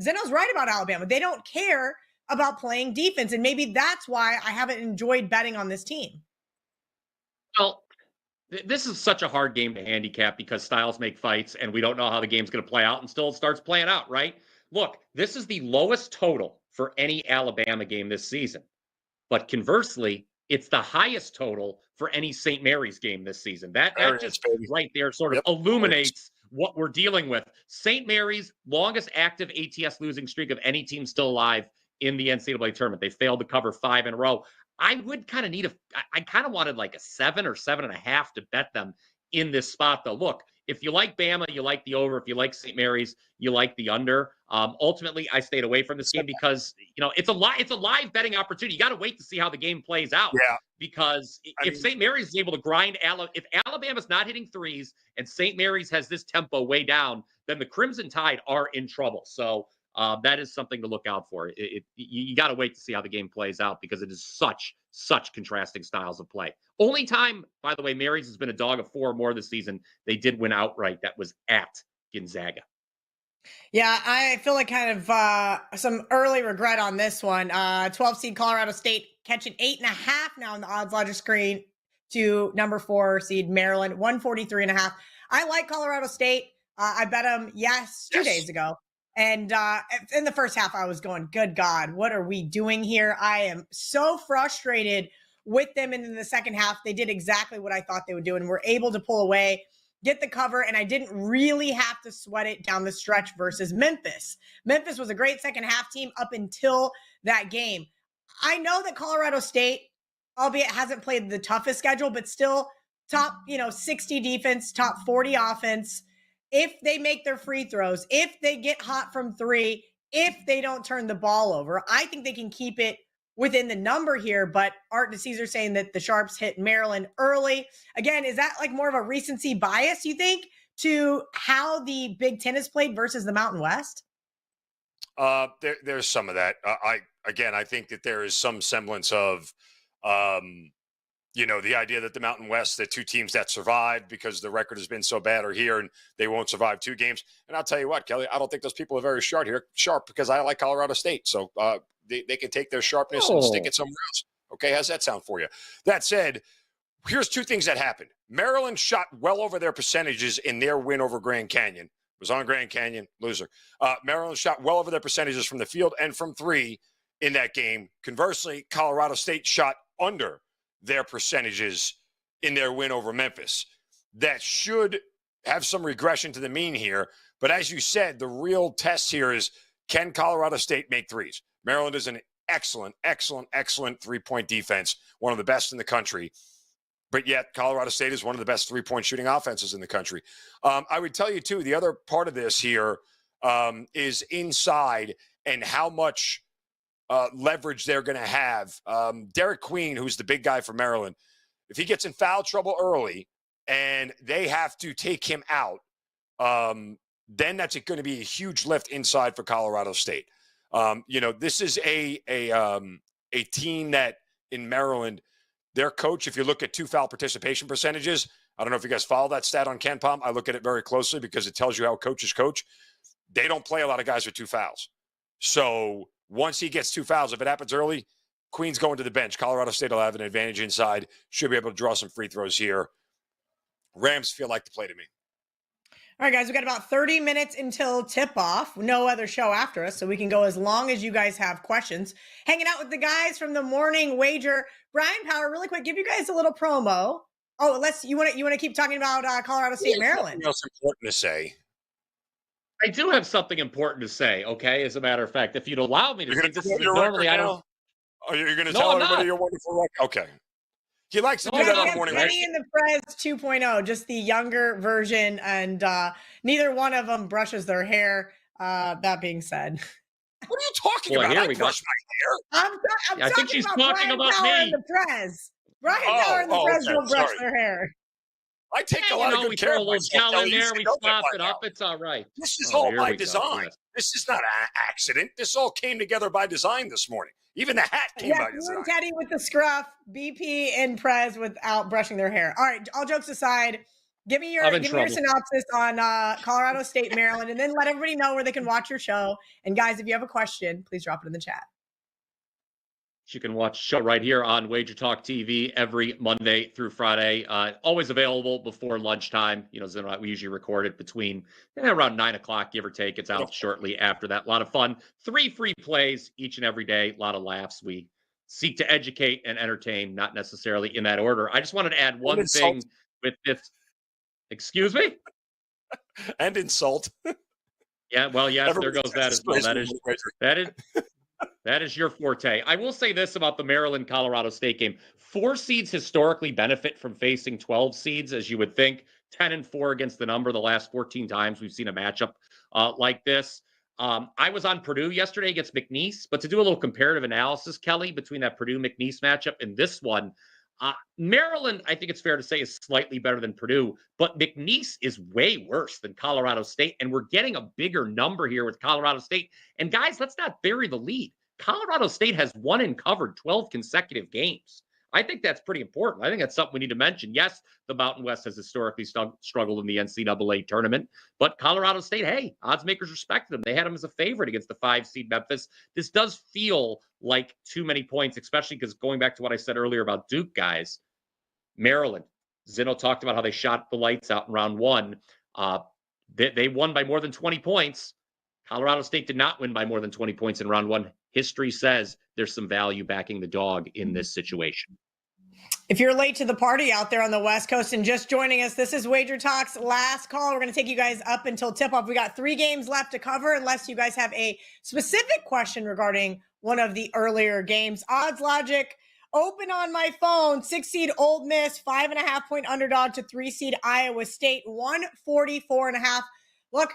Zeno's right about Alabama. They don't care about playing defense. And maybe that's why I haven't enjoyed betting on this team. Well, this is such a hard game to handicap because styles make fights and we don't know how the game's going to play out until it starts playing out, right? Look, this is the lowest total for any Alabama game this season. But conversely, it's the highest total for any St. Mary's game this season. That just right there sort of illuminates what we're dealing with. St. Mary's longest active ATS losing streak of any team still alive in the NCAA tournament. They failed to cover 5 in a row. I would kind of I kind of wanted like a 7 or 7.5 to bet them in this spot, though. Look, if you like Bama, you like the over. If you like St. Mary's, you like the under. Ultimately, I stayed away from this game because it's a live betting opportunity. You got to wait to see how the game plays out. Yeah. Because if St. Mary's is able to grind, if Alabama's not hitting threes and St. Mary's has this tempo way down, then the Crimson Tide are in trouble. So that is something to look out for. You got to wait to see how the game plays out because it is such contrasting styles of play. Only time, by the way, Mary's has been a dog of 4 or more this season. They did win outright. That was at Gonzaga. Yeah, I feel like kind of some early regret on this one. 12 seed Colorado State catching 8.5 now on the odds logic screen to number 4 seed Maryland, 143.5. I like Colorado State. I bet them, 2 days ago. And in the first half, I was going, good God, what are we doing here? I am so frustrated with them. And in the second half, they did exactly what I thought they would do and were able to pull away, get the cover, and I didn't really have to sweat it down the stretch versus Memphis. Memphis was a great second half team up until that game. I know that Colorado State, albeit hasn't played the toughest schedule, but still top, 60 defense, top 40 offense. If they make their free throws, if they get hot from 3, if they don't turn the ball over, I think they can keep it within the number here. But Art DeCesar saying that the Sharps hit Maryland early. Again, is that like more of a recency bias, you think, to how the Big Ten is played versus the Mountain West? There's some of that. I think that there is some semblance of the idea that the Mountain West, the two teams that survived because the record has been so bad are here and they won't survive 2 games. And I'll tell you what, Kelly, I don't think those people are very sharp because I like Colorado State. So they can take their sharpness and stick it somewhere else. Okay, how's that sound for you? That said, here's 2 things that happened. Maryland shot well over their percentages in their win over Grand Canyon. It was on Grand Canyon, loser. Maryland shot well over their percentages from the field and from 3 in that game. Conversely, Colorado State shot under their percentages in their win over Memphis. That should have some regression to the mean here. But as you said, the real test here is, can Colorado State make threes? Maryland is an excellent 3-point defense, one of the best in the country. But yet Colorado State is one of the best 3-point shooting offenses in the country. I would tell you, too, the other part of this here is inside and how much leverage they're going to have. Derek Queen, who's the big guy for Maryland, if he gets in foul trouble early and they have to take him out, then that's going to be a huge lift inside for Colorado State. This is a team that in Maryland, their coach, if you look at 2 foul participation percentages, I don't know if you guys follow that stat on KenPom. I look at it very closely because it tells you how coaches coach. They don't play a lot of guys with 2 fouls. So once he gets 2 fouls, if it happens early, Queen's going to the bench. Colorado State will have an advantage inside. Should be able to draw some free throws here. Rams feel like the play to me. All right, guys, we got about 30 minutes until tip-off. No other show after us, so we can go as long as you guys have questions. Hanging out with the guys from the Morning Wager. Brian Power, really quick, give you guys a little promo. Oh, you want to keep talking about Colorado State, Maryland? What's important to say? I do have something important to say, okay? As a matter of fact, if you'd allow me to speak, this is normally I don't. Are you going to tell everybody you're wonderful record? Okay. He likes to do that on the Morning Wager. Kenny and the Prez 2.0, just the younger version, and neither one of them brushes their hair. That being said. What are you talking about? I brush my hair. I'm I think she's talking about Power me. And the Prez. Brian Power and the Prez don't brush their hair. I take a lot of good care of myself. We throw a little gel in there, we slap it up. It's all right. This is all by design. This is not an accident. This all came together by design this morning. Even the hat came by design. You and Teddy with the scruff, BP and Prez without brushing their hair. All right, all jokes aside, give me your synopsis on Colorado State, Maryland, and then let everybody know where they can watch your show. And guys, if you have a question, please drop it in the chat. You can watch the show right here on WagerTalk TV every Monday through Friday. Always available before lunchtime. We usually record it between around 9 o'clock, give or take. It's out shortly after that. A lot of fun. 3 free plays each and every day. A lot of laughs. We seek to educate and entertain, not necessarily in that order. I just wanted to add one thing with this. Excuse me? And insult. Yeah, well, yes, there goes that as well. That is your forte. I will say this about the Maryland-Colorado State game. 4 seeds historically benefit from facing 12 seeds, as you would think. 10-4 against the number the last 14 times we've seen a matchup like this. I was on Purdue yesterday against McNeese, but to do a little comparative analysis, Kelly, between that Purdue-McNeese matchup and this one, Maryland, I think it's fair to say, is slightly better than Purdue, but McNeese is way worse than Colorado State, and we're getting a bigger number here with Colorado State. And guys, let's not bury the lead. Colorado State has won and covered 12 consecutive games. I think that's pretty important. I think that's something we need to mention. Yes, the Mountain West has historically struggled in the NCAA tournament, but Colorado State, hey, odds makers respected them. They had them as a favorite against the 5-seed Memphis. This does feel like too many points, especially because going back to what I said earlier about Duke, guys, Maryland, Zeno talked about how they shot the lights out in round 1. They won by more than 20 points. Colorado State did not win by more than 20 points in round 1. History says there's some value backing the dog in this situation. If you're late to the party out there on the West Coast and just joining us, this is Wager Talk's last call. We're going to take you guys up until tip-off. We got 3 games left to cover unless you guys have a specific question regarding one of the earlier games. Odds Logic, open on my phone. 6-seed Ole Miss, 5.5-point underdog to 3-seed Iowa State, 144.5. Look,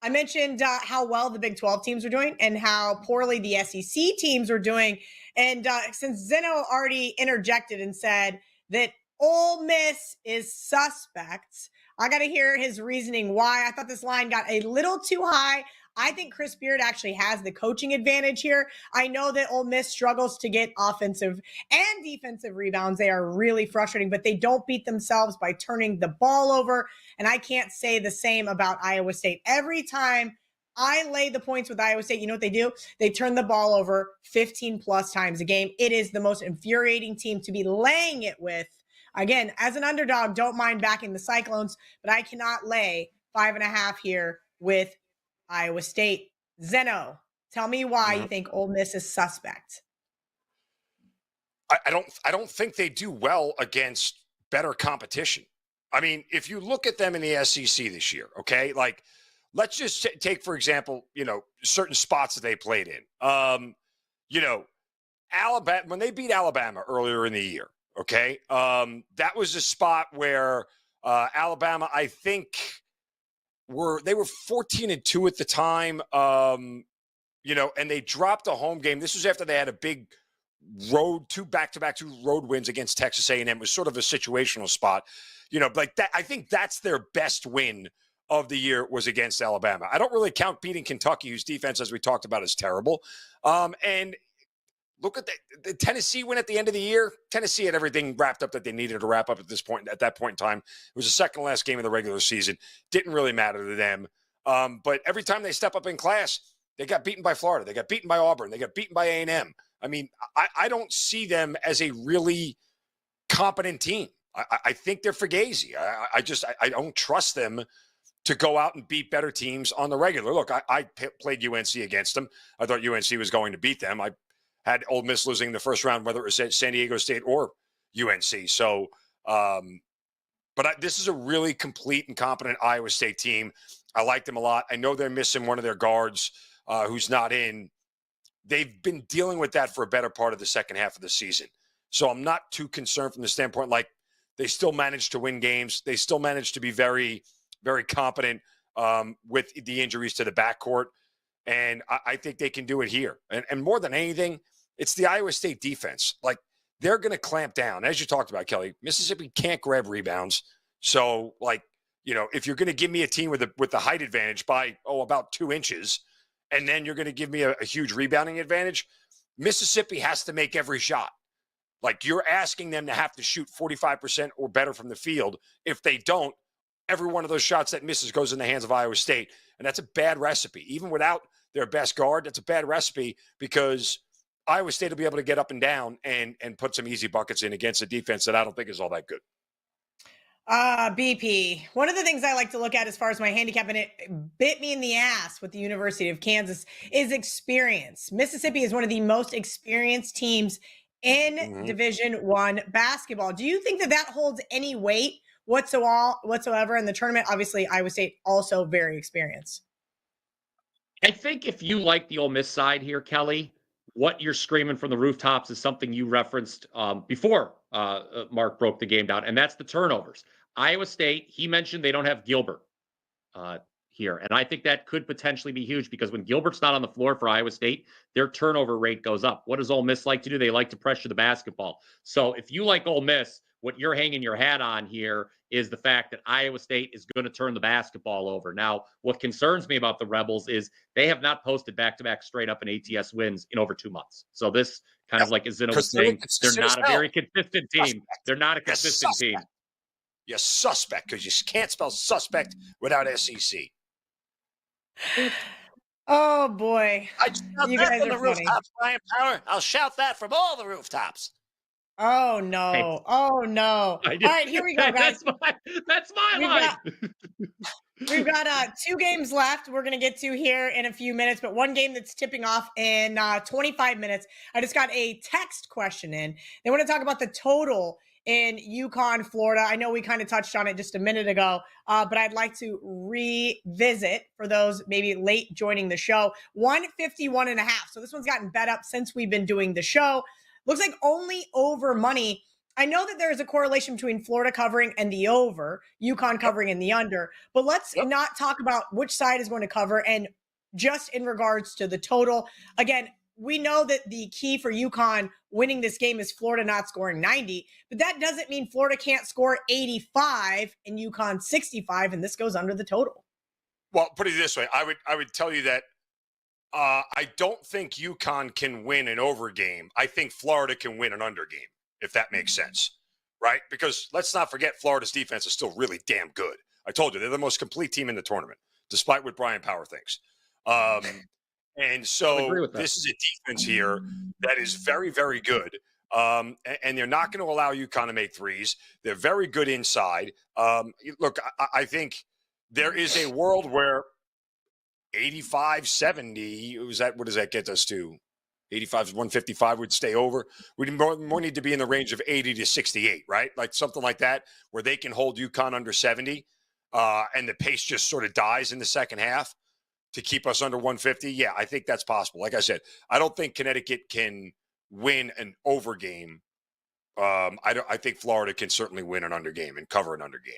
I mentioned how well the Big 12 teams are doing and how poorly the SEC teams are doing. And since Zeno already interjected and said that Ole Miss is suspect, I got to hear his reasoning why. I thought this line got a little too high. I think Chris Beard actually has the coaching advantage here. I know that Ole Miss struggles to get offensive and defensive rebounds. They are really frustrating, but they don't beat themselves by turning the ball over. And I can't say the same about Iowa State. Every time I lay the points with Iowa State, you know what they do? They turn the ball over 15 plus times a game. It is the most infuriating team to be laying it with. Again, as an underdog, don't mind backing the Cyclones, but I cannot lay 5.5 here with Iowa State. Zeno, tell me why you think Ole Miss is suspect. I don't think they do well against better competition. I mean, if you look at them in the SEC this year, okay, like let's just take, for example, certain spots that they played in. Alabama, when they beat Alabama earlier in the year, okay, that was a spot where Alabama, I think, they were 14-2 at the time, and they dropped a home game. This was after they had a big two road wins against Texas A&M. It was sort of a situational spot, like that. I think that's their best win of the year was against Alabama. I don't really count beating Kentucky, whose defense, as we talked about, is terrible. And look at the Tennessee win at the end of the year. Tennessee had everything wrapped up that they needed to wrap up at that point in time. It was the second last game of the regular season. Didn't really matter to them. But every time they step up in class, they got beaten by Florida. They got beaten by Auburn. They got beaten by A&M. I mean, I don't see them as a really competent team. I think they're fugazi. I don't trust them to go out and beat better teams on the regular. Look, I played UNC against them. I thought UNC was going to beat them. I had Ole Miss losing the first round, whether it was at San Diego State or UNC. So, this is a really complete and competent Iowa State team. I like them a lot. I know they're missing one of their guards who's not in. They've been dealing with that for a better part of the second half of the season. So I'm not too concerned from the standpoint, like they still managed to win games. They still managed to be very, very competent with the injuries to the backcourt. And I think they can do it here. And more than anything, it's the Iowa State defense. Like, they're going to clamp down. As you talked about, Kelly, Mississippi can't grab rebounds. So, if you're going to give me a team with the height advantage by, about 2 inches, and then you're going to give me a huge rebounding advantage, Mississippi has to make every shot. Like, you're asking them to have to shoot 45% or better from the field. If they don't, every one of those shots that misses goes in the hands of Iowa State. And that's a bad recipe. Even without their best guard, that's a bad recipe because Iowa State will be able to get up and down and put some easy buckets in against a defense that I don't think is all that good. BP. One of the things I like to look at as far as my handicap, and it bit me in the ass with the University of Kansas, is experience. Mississippi is one of the most experienced teams in Division I basketball. Do you think that holds any weight whatsoever in the tournament? Obviously, Iowa State also very experienced. I think if you like the Ole Miss side here, Kelly, what you're screaming from the rooftops is something you referenced before Mark broke the game down, and that's the turnovers. Iowa State, he mentioned they don't have Gilbert here, and I think that could potentially be huge because when Gilbert's not on the floor for Iowa State, their turnover rate goes up. What does Ole Miss like to do? They like to pressure the basketball. So if you like Ole Miss, what you're hanging your hat on here is the fact that Iowa State is going to turn the basketball over. Now, what concerns me about the Rebels is they have not posted back-to-back straight-up and ATS wins in over 2 months. So this kind of like as Zeno was saying, they're not a very consistent team. They're not a consistent team. You're suspect because you can't spell suspect without SEC. Oh, boy. I shout You that guys from are the funny. rooftops, Brian Power. I'll shout that from all the rooftops. Oh, no. Hey. Oh, no. All right, here we go, guys. That's my line. We've got 2 games left we're going to get to here in a few minutes, but one game that's tipping off in 25 minutes. I just got a text question in. They want to talk about the total in UConn, Florida. I know we kind of touched on it just a minute ago, but I'd like to revisit for those maybe late joining the show. 151.5. So this one's gotten bet up since we've been doing the show. Looks like only over money. I know that there is a correlation between Florida covering and the over, UConn covering and the under, but let's not talk about which side is going to cover and just in regards to the total. Again, we know that the key for UConn winning this game is Florida not scoring 90, but that doesn't mean Florida can't score 85 and UConn 65, and this goes under the total. Well, put it this way, I would tell you that I don't think UConn can win an over game. I think Florida can win an under game, if that makes sense, right? Because let's not forget, Florida's defense is still really damn good. I told you, they're the most complete team in the tournament, despite what Brian Power thinks. And so this is a defense here that is very, very good. And they're not going to allow UConn to make threes. They're very good inside. Look, I think there is a world where 85-70, what does that get us to? 85-155 would stay over. We more need to be in the range of 80-68, right? Like something like that, where they can hold UConn under 70, and the pace just sort of dies in the second half to keep us under 150. Yeah, I think that's possible. Like I said, I don't think Connecticut can win an over game. I think Florida can certainly win an under game and cover an under game.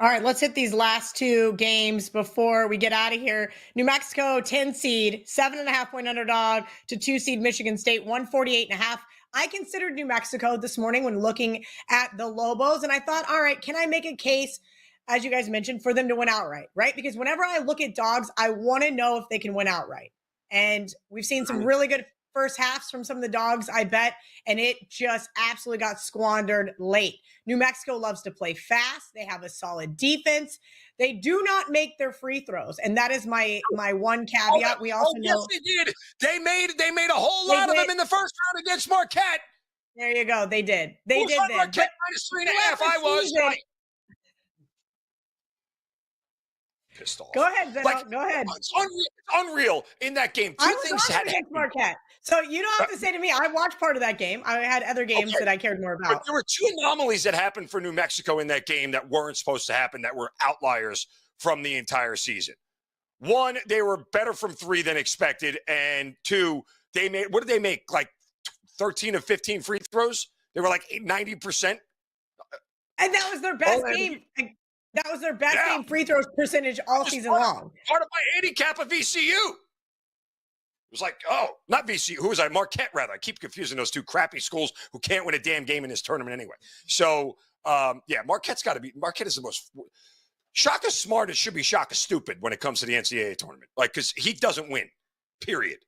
All right, let's hit these last two games before we get out of here. New Mexico, 10 seed, 7.5-point underdog to 2 seed Michigan State, 148.5. I considered New Mexico this morning when looking at the Lobos, and I thought, all right, can I make a case, as you guys mentioned, for them to win outright, right? Because whenever I look at dogs, I want to know if they can win outright. And we've seen some really good first halves from some of the dogs, I bet, and it just absolutely got squandered late. New Mexico loves to play fast. They have a solid defense. They do not make their free throws, and that is my one caveat. We also know yes, they did. They made a whole lot of them in the first round against Marquette. There you go. They did. They did. Marquette -3.5. I was right. Pissed off. Go ahead, Zeno. Go ahead. It's unreal in that game. Two things happened against Marquette. So you don't have to say to me, I watched part of that game. I had other games that I cared more about. But there were two anomalies that happened for New Mexico in that game that weren't supposed to happen, that were outliers from the entire season. One, they were better from three than expected. And two, what did they make? Like 13 of 15 free throws? They were like 90%. And that was their best game. That was their best game free throws percentage all season long. Part of my handicap of VCU. It was like, not VCU. Who was I? Marquette, rather. I keep confusing those two crappy schools who can't win a damn game in this tournament anyway. So, Marquette's got to be – Marquette is the most – Shaka Smart, it should be Shaka Stupid when it comes to the NCAA tournament. Like, because he doesn't win, period.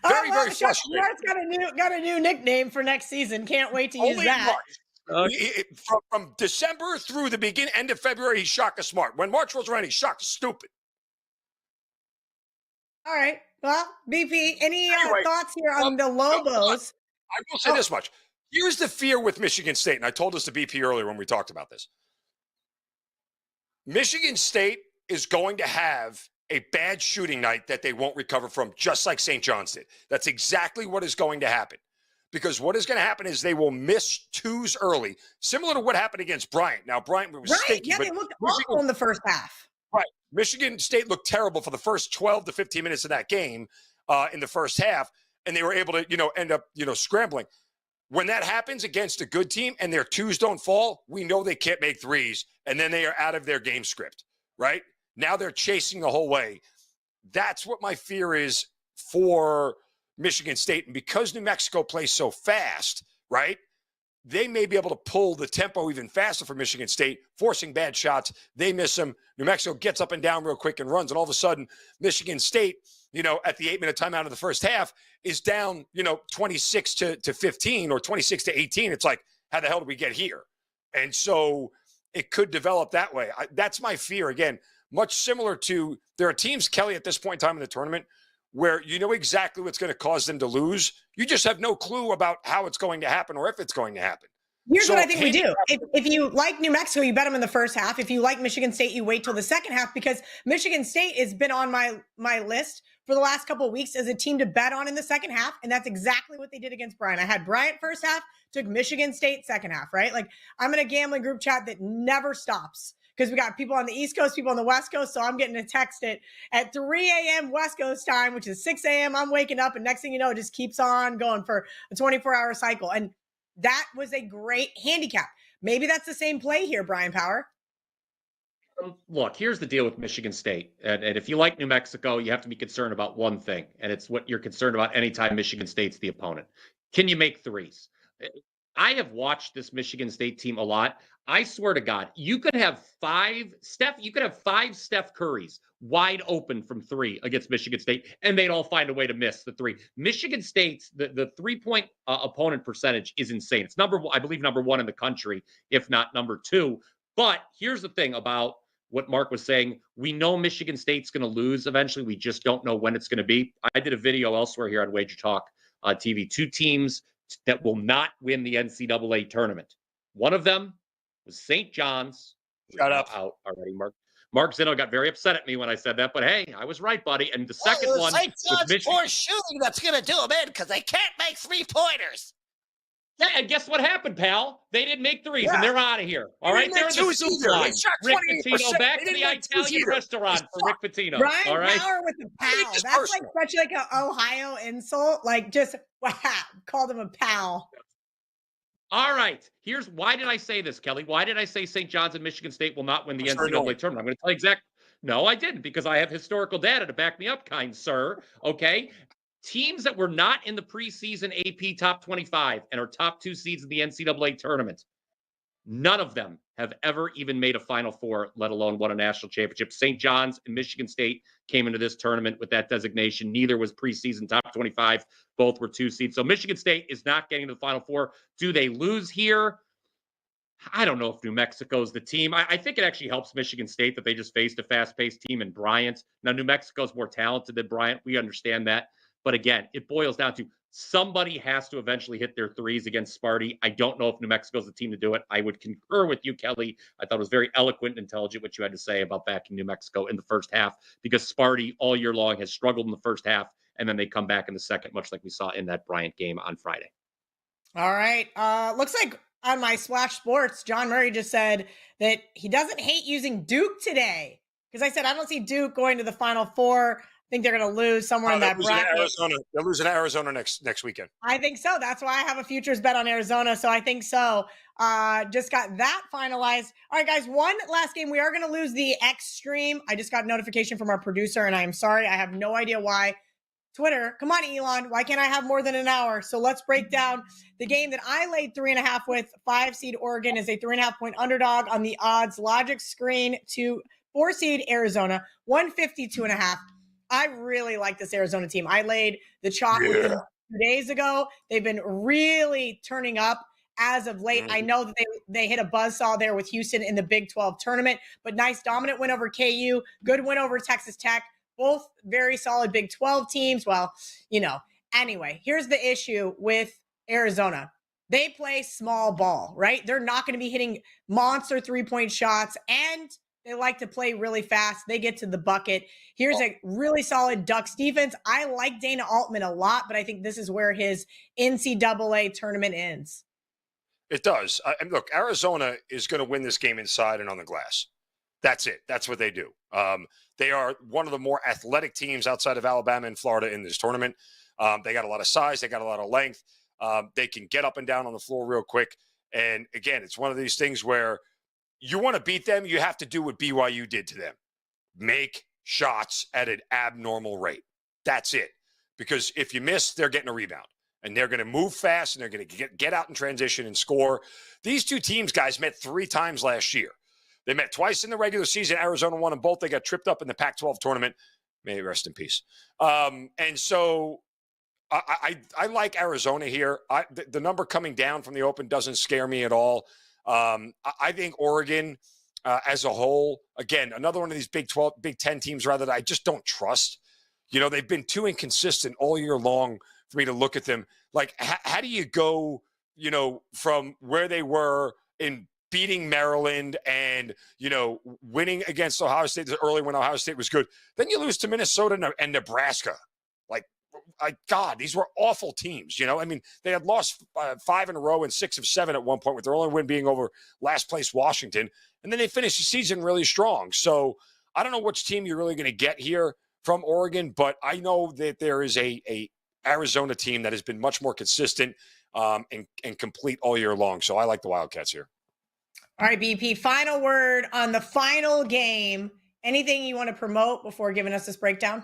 Very frustrating. Smart's got a new nickname for next season. Can't wait to use that. From December through the end of February, he's Shaka Smart. When March rolls around, he's Shaka Stupid. All right. Well, BP, any thoughts here on the Lobos? I will say this much. Here's the fear with Michigan State, and I told this to BP earlier when we talked about this. Michigan State is going to have a bad shooting night that they won't recover from, just like St. John's did. That's exactly what is going to happen. Because what is going to happen is they will miss twos early, similar to what happened against Bryant. Now, Bryant was stinky. Yeah, they looked awful in the first half. Right. Michigan State looked terrible for the first 12 to 15 minutes of that game in the first half, and they were able to, end up, scrambling. When that happens against a good team and their twos don't fall, we know they can't make threes, and then they are out of their game script, right? Now they're chasing the whole way. That's what my fear is for Michigan State. And because New Mexico plays so fast, right, they may be able to pull the tempo even faster for Michigan State, forcing bad shots. They miss them. New Mexico gets up and down real quick and runs. And all of a sudden, Michigan State, at the 8-minute timeout of the first half is down, 26 to 15 or 26 to 18. It's like, how the hell did we get here? And so it could develop that way. That's my fear. Again, much similar to, there are teams, Kelly, at this point in time in the tournament, where you know exactly what's going to cause them to lose. You just have no clue about how it's going to happen or if it's going to happen. Here's what I think we do. If you like New Mexico, you bet them in the first half. If you like Michigan State, you wait till the second half, because Michigan State has been on my list for the last couple of weeks as a team to bet on in the second half. And that's exactly what they did against Bryant. I had Bryant first half, took Michigan State second half, right? Like, I'm in a gambling group chat that never stops, because we got people on the East Coast, people on the West Coast. So I'm getting a text at 3 a.m. West Coast time, which is 6 a.m. I'm waking up, and next thing you know, it just keeps on going for a 24-hour cycle. And that was a great handicap. Maybe that's the same play here, Brian Power. Look, here's the deal with Michigan State. And if you like New Mexico, you have to be concerned about one thing, and it's what you're concerned about anytime Michigan State's the opponent. Can you make threes? I have watched this Michigan State team a lot. I swear to God, you could have five Steph Currys wide open from three against Michigan State, and they'd all find a way to miss the three. Michigan State's the 3-point opponent percentage is insane. It's I believe number one in the country, if not number two. But here's the thing about what Mark was saying. We know Michigan State's going to lose eventually. We just don't know when it's going to be. I did a video elsewhere here on WagerTalk TV. Two teams that will not win the NCAA tournament. One of them was St. John's. Shut up. Out already, Mark. Mark Zeno got very upset at me when I said that, but hey, I was right, buddy. And the second one St. was John's Michigan. poor shooting that's going to do them in because they can't make 3-pointers. Yeah, and guess what happened, pal? They didn't make threes, and they're out of here. All right, they're in the soup either. line. They shot Rick 28%. Pitino, back They to the didn't make twos Italian either. restaurant for Rick Pitino. Ryan All right. Power with the pal. It's That's personal. like such like an Ohio insult. Like just wow, called him a pal. All right. Here's why did I say this, Kelly? Why did I say St. John's and Michigan State will not win the NCAA tournament? I'm going to tell you exactly. No, I didn't, because I have historical data to back me up, kind sir. Okay. Teams that were not in the preseason AP top 25 and are top 2 seeds in the NCAA tournament, none of them have ever even made a Final Four, let alone won a national championship. St. John's and Michigan State came into this tournament with that designation. Neither was preseason top 25. Both were 2 seeds. So Michigan State is not getting to the Final Four. Do they lose here? I don't know if New Mexico's the team. I think it actually helps Michigan State that they just faced a fast-paced team in Bryant. Now, New Mexico's more talented than Bryant. We understand that. But again, it boils down to somebody has to eventually hit their threes against Sparty. I don't know if New Mexico's the team to do it. I would concur with you, Kelly. I thought it was very eloquent and intelligent what you had to say about backing New Mexico in the first half, because Sparty all year long has struggled in the first half, and then they come back in the second, much like we saw in that Bryant game on Friday. All right. Looks like on my Splash Sports, John Murray just said that he doesn't hate using Duke today. Because I said, I don't see Duke going to the Final Four. I think they're going to lose somewhere in that bracket. They're losing Arizona next weekend. I think so. That's why I have a futures bet on Arizona. So I think so. Just got that finalized. All right, guys, one last game. We are going to lose the X stream. I just got a notification from our producer, and I am sorry. I have no idea why. Twitter, come on, Elon. Why can't I have more than an hour? So let's break down the game that I laid 3.5 with. 5-seed Oregon is a 3.5-point underdog on the odds logic screen to 4-seed Arizona, 152.5. I really like this Arizona team. I laid the chalk with them 2 days ago. They've been really turning up as of late. I know that they hit a buzzsaw there with Houston in the Big 12 tournament, but nice dominant win over KU, good win over Texas Tech. Both very solid Big 12 teams. Well, anyway, here's the issue with Arizona. They play small ball, right? They're not going to be hitting monster 3-point shots, and they like to play really fast. They get to the bucket. Here's a really solid Ducks defense. I like Dana Altman a lot, but I think this is where his NCAA tournament ends. It does. And look, Arizona is going to win this game inside and on the glass. That's it. That's what they do. They are one of the more athletic teams outside of Alabama and Florida in this tournament. They got a lot of size. They got a lot of length. They can get up and down on the floor real quick. And again, it's one of these things where you want to beat them, you have to do what BYU did to them. Make shots at an abnormal rate. That's it. Because if you miss, they're getting a rebound. And they're going to move fast, and they're going to get out in transition and score. These two teams, guys, met 3 times last year. They met twice in the regular season. Arizona won them both. They got tripped up in the Pac-12 tournament. May rest in peace. And so I like Arizona here. The number coming down from the open doesn't scare me at all. I think Oregon as a whole, again, another one of these Big 10 teams rather that I just don't trust. They've been too inconsistent all year long for me to look at them. Like, how do you go, from where they were in beating Maryland and, winning against Ohio State early when Ohio State was good. Then you lose to Minnesota and Nebraska. God, these were awful teams. They had lost 5 in a row and 6 of 7 at one point, with their only win being over last place Washington. And then they finished the season really strong. So I don't know which team you're really going to get here from Oregon, but I know that there is a Arizona team that has been much more consistent and complete all year long. So I like the Wildcats here. All right, BP, final word on the final game. Anything you want to promote before giving us this breakdown?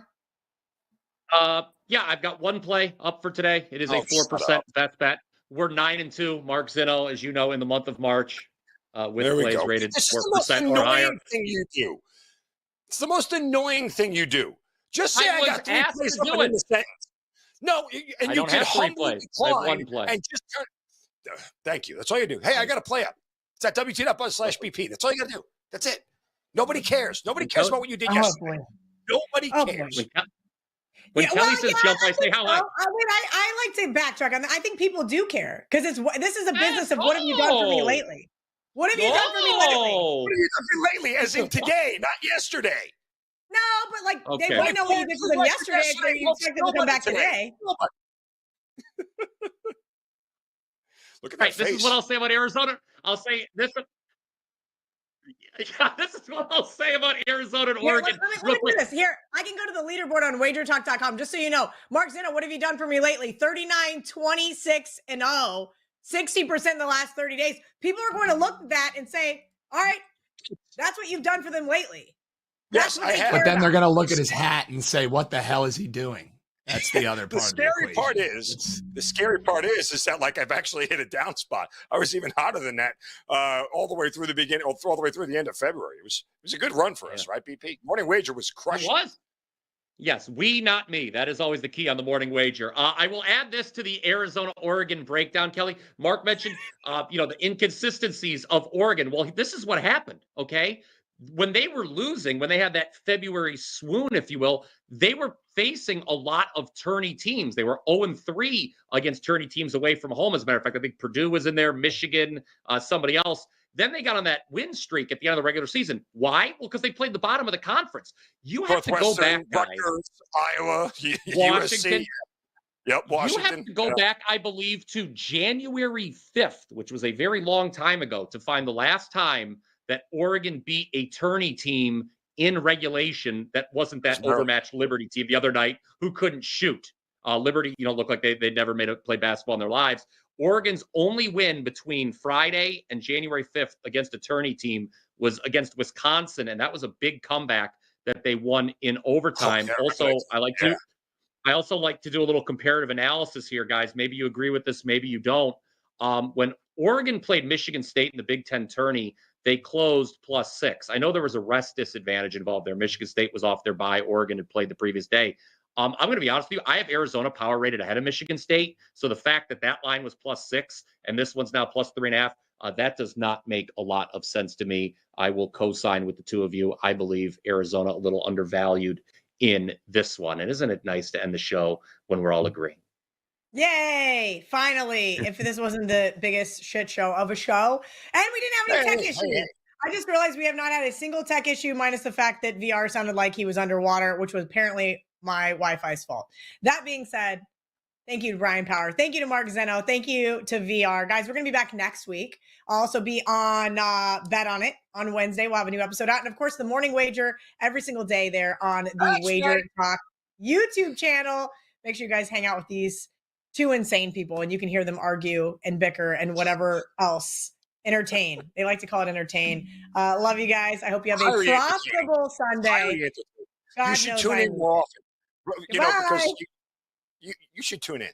Yeah, I've got one play up for today. It is a 4% best bet We're 9-2. Mark Zinno, as you know, in the month of March, with plays rated This is the most 4% or higher. annoying thing you do. It's the most annoying thing you do. Just say I got 3 plays up in the sentence. No, and I you don't can have 3 humbly plays. I have 1 decline play. and just turn. Thank you. That's all you do. Hey, I got a play up. It's at WT.buzz/BP. That's all you got to do. That's it. Nobody cares. Nobody cares about what you did yesterday. Nobody cares. When Kelly says jump, I say how high. I like to backtrack on that. I think people do care because this is a business of what have you done for me lately? What have you done for me lately? What have you done for me lately? As in today, not yesterday. No, but like they want to know what you did for them yesterday. So you expect them to come back today. Look at that face. This is what I'll say about Arizona. I'll say this. Yeah, this is what I'll say about Arizona and Oregon. Let me do this. Here, I can go to the leaderboard on WagerTalk.com just so you know. Mark Zinno, what have you done for me lately? 39, 26, and 0. 60% in the last 30 days. People are going to look at that and say, all right, that's what you've done for them lately. Yes, I have. But then they're going to look at his hat and say, what the hell is he doing? That's the other part. The scary part is that like I've actually hit a down spot. I was even hotter than that all the way through the beginning, all the way through the end of February. It was a good run for us, right, BP? Morning Wager was crushing. It was. Yes, we, not me. That is always the key on the Morning Wager. I will add this to the Arizona-Oregon breakdown, Kelly. Mark mentioned, the inconsistencies of Oregon. Well, this is what happened, okay? When they were losing, when they had that February swoon, if you will, they were facing a lot of tourney teams. They were 0-3 against tourney teams away from home. As a matter of fact, I think Purdue was in there, Michigan, somebody else. Then they got on that win streak at the end of the regular season. Why? Well, because they played the bottom of the conference. You have to go back, guys. Rutgers, Iowa, Washington. USC. Yep, Washington. You have to go back, I believe, to January 5th, which was a very long time ago, to find the last time that Oregon beat a tourney team in regulation that wasn't that overmatched Liberty team the other night who couldn't shoot. Liberty, looked like they never played basketball in their lives. Oregon's only win between Friday and January 5th against a tourney team was against Wisconsin, and that was a big comeback that they won in overtime. I also like to do a little comparative analysis here, guys. Maybe you agree with this, maybe you don't. When Oregon played Michigan State in the Big Ten tourney, they closed +6. I know there was a rest disadvantage involved there. Michigan State was off their bye. Oregon had played the previous day. I'm going to be honest with you. I have Arizona power rated ahead of Michigan State. So the fact that line was +6 and this one's now +3.5, that does not make a lot of sense to me. I will co-sign with the two of you. I believe Arizona a little undervalued in this one. And isn't it nice to end the show when we're all agreeing? Yay! Finally, if this wasn't the biggest shit show of a show. And we didn't have any tech issues. I just realized we have not had a single tech issue minus the fact that VR sounded like he was underwater, which was apparently my Wi-Fi's fault. That being said, thank you to Brian Power. Thank you to Mark Zinno. Thank you to VR. Guys, we're going to be back next week. I'll also be on Bet On It on Wednesday. We'll have a new episode out. And, of course, the Morning Wager every single day there on the WagerTalk YouTube channel. Make sure you guys hang out with these two insane people, and you can hear them argue and bicker and whatever else. Entertain. They like to call it entertain. Love you guys. I hope you have a profitable Sunday. You should tune in more often. Because you should tune in.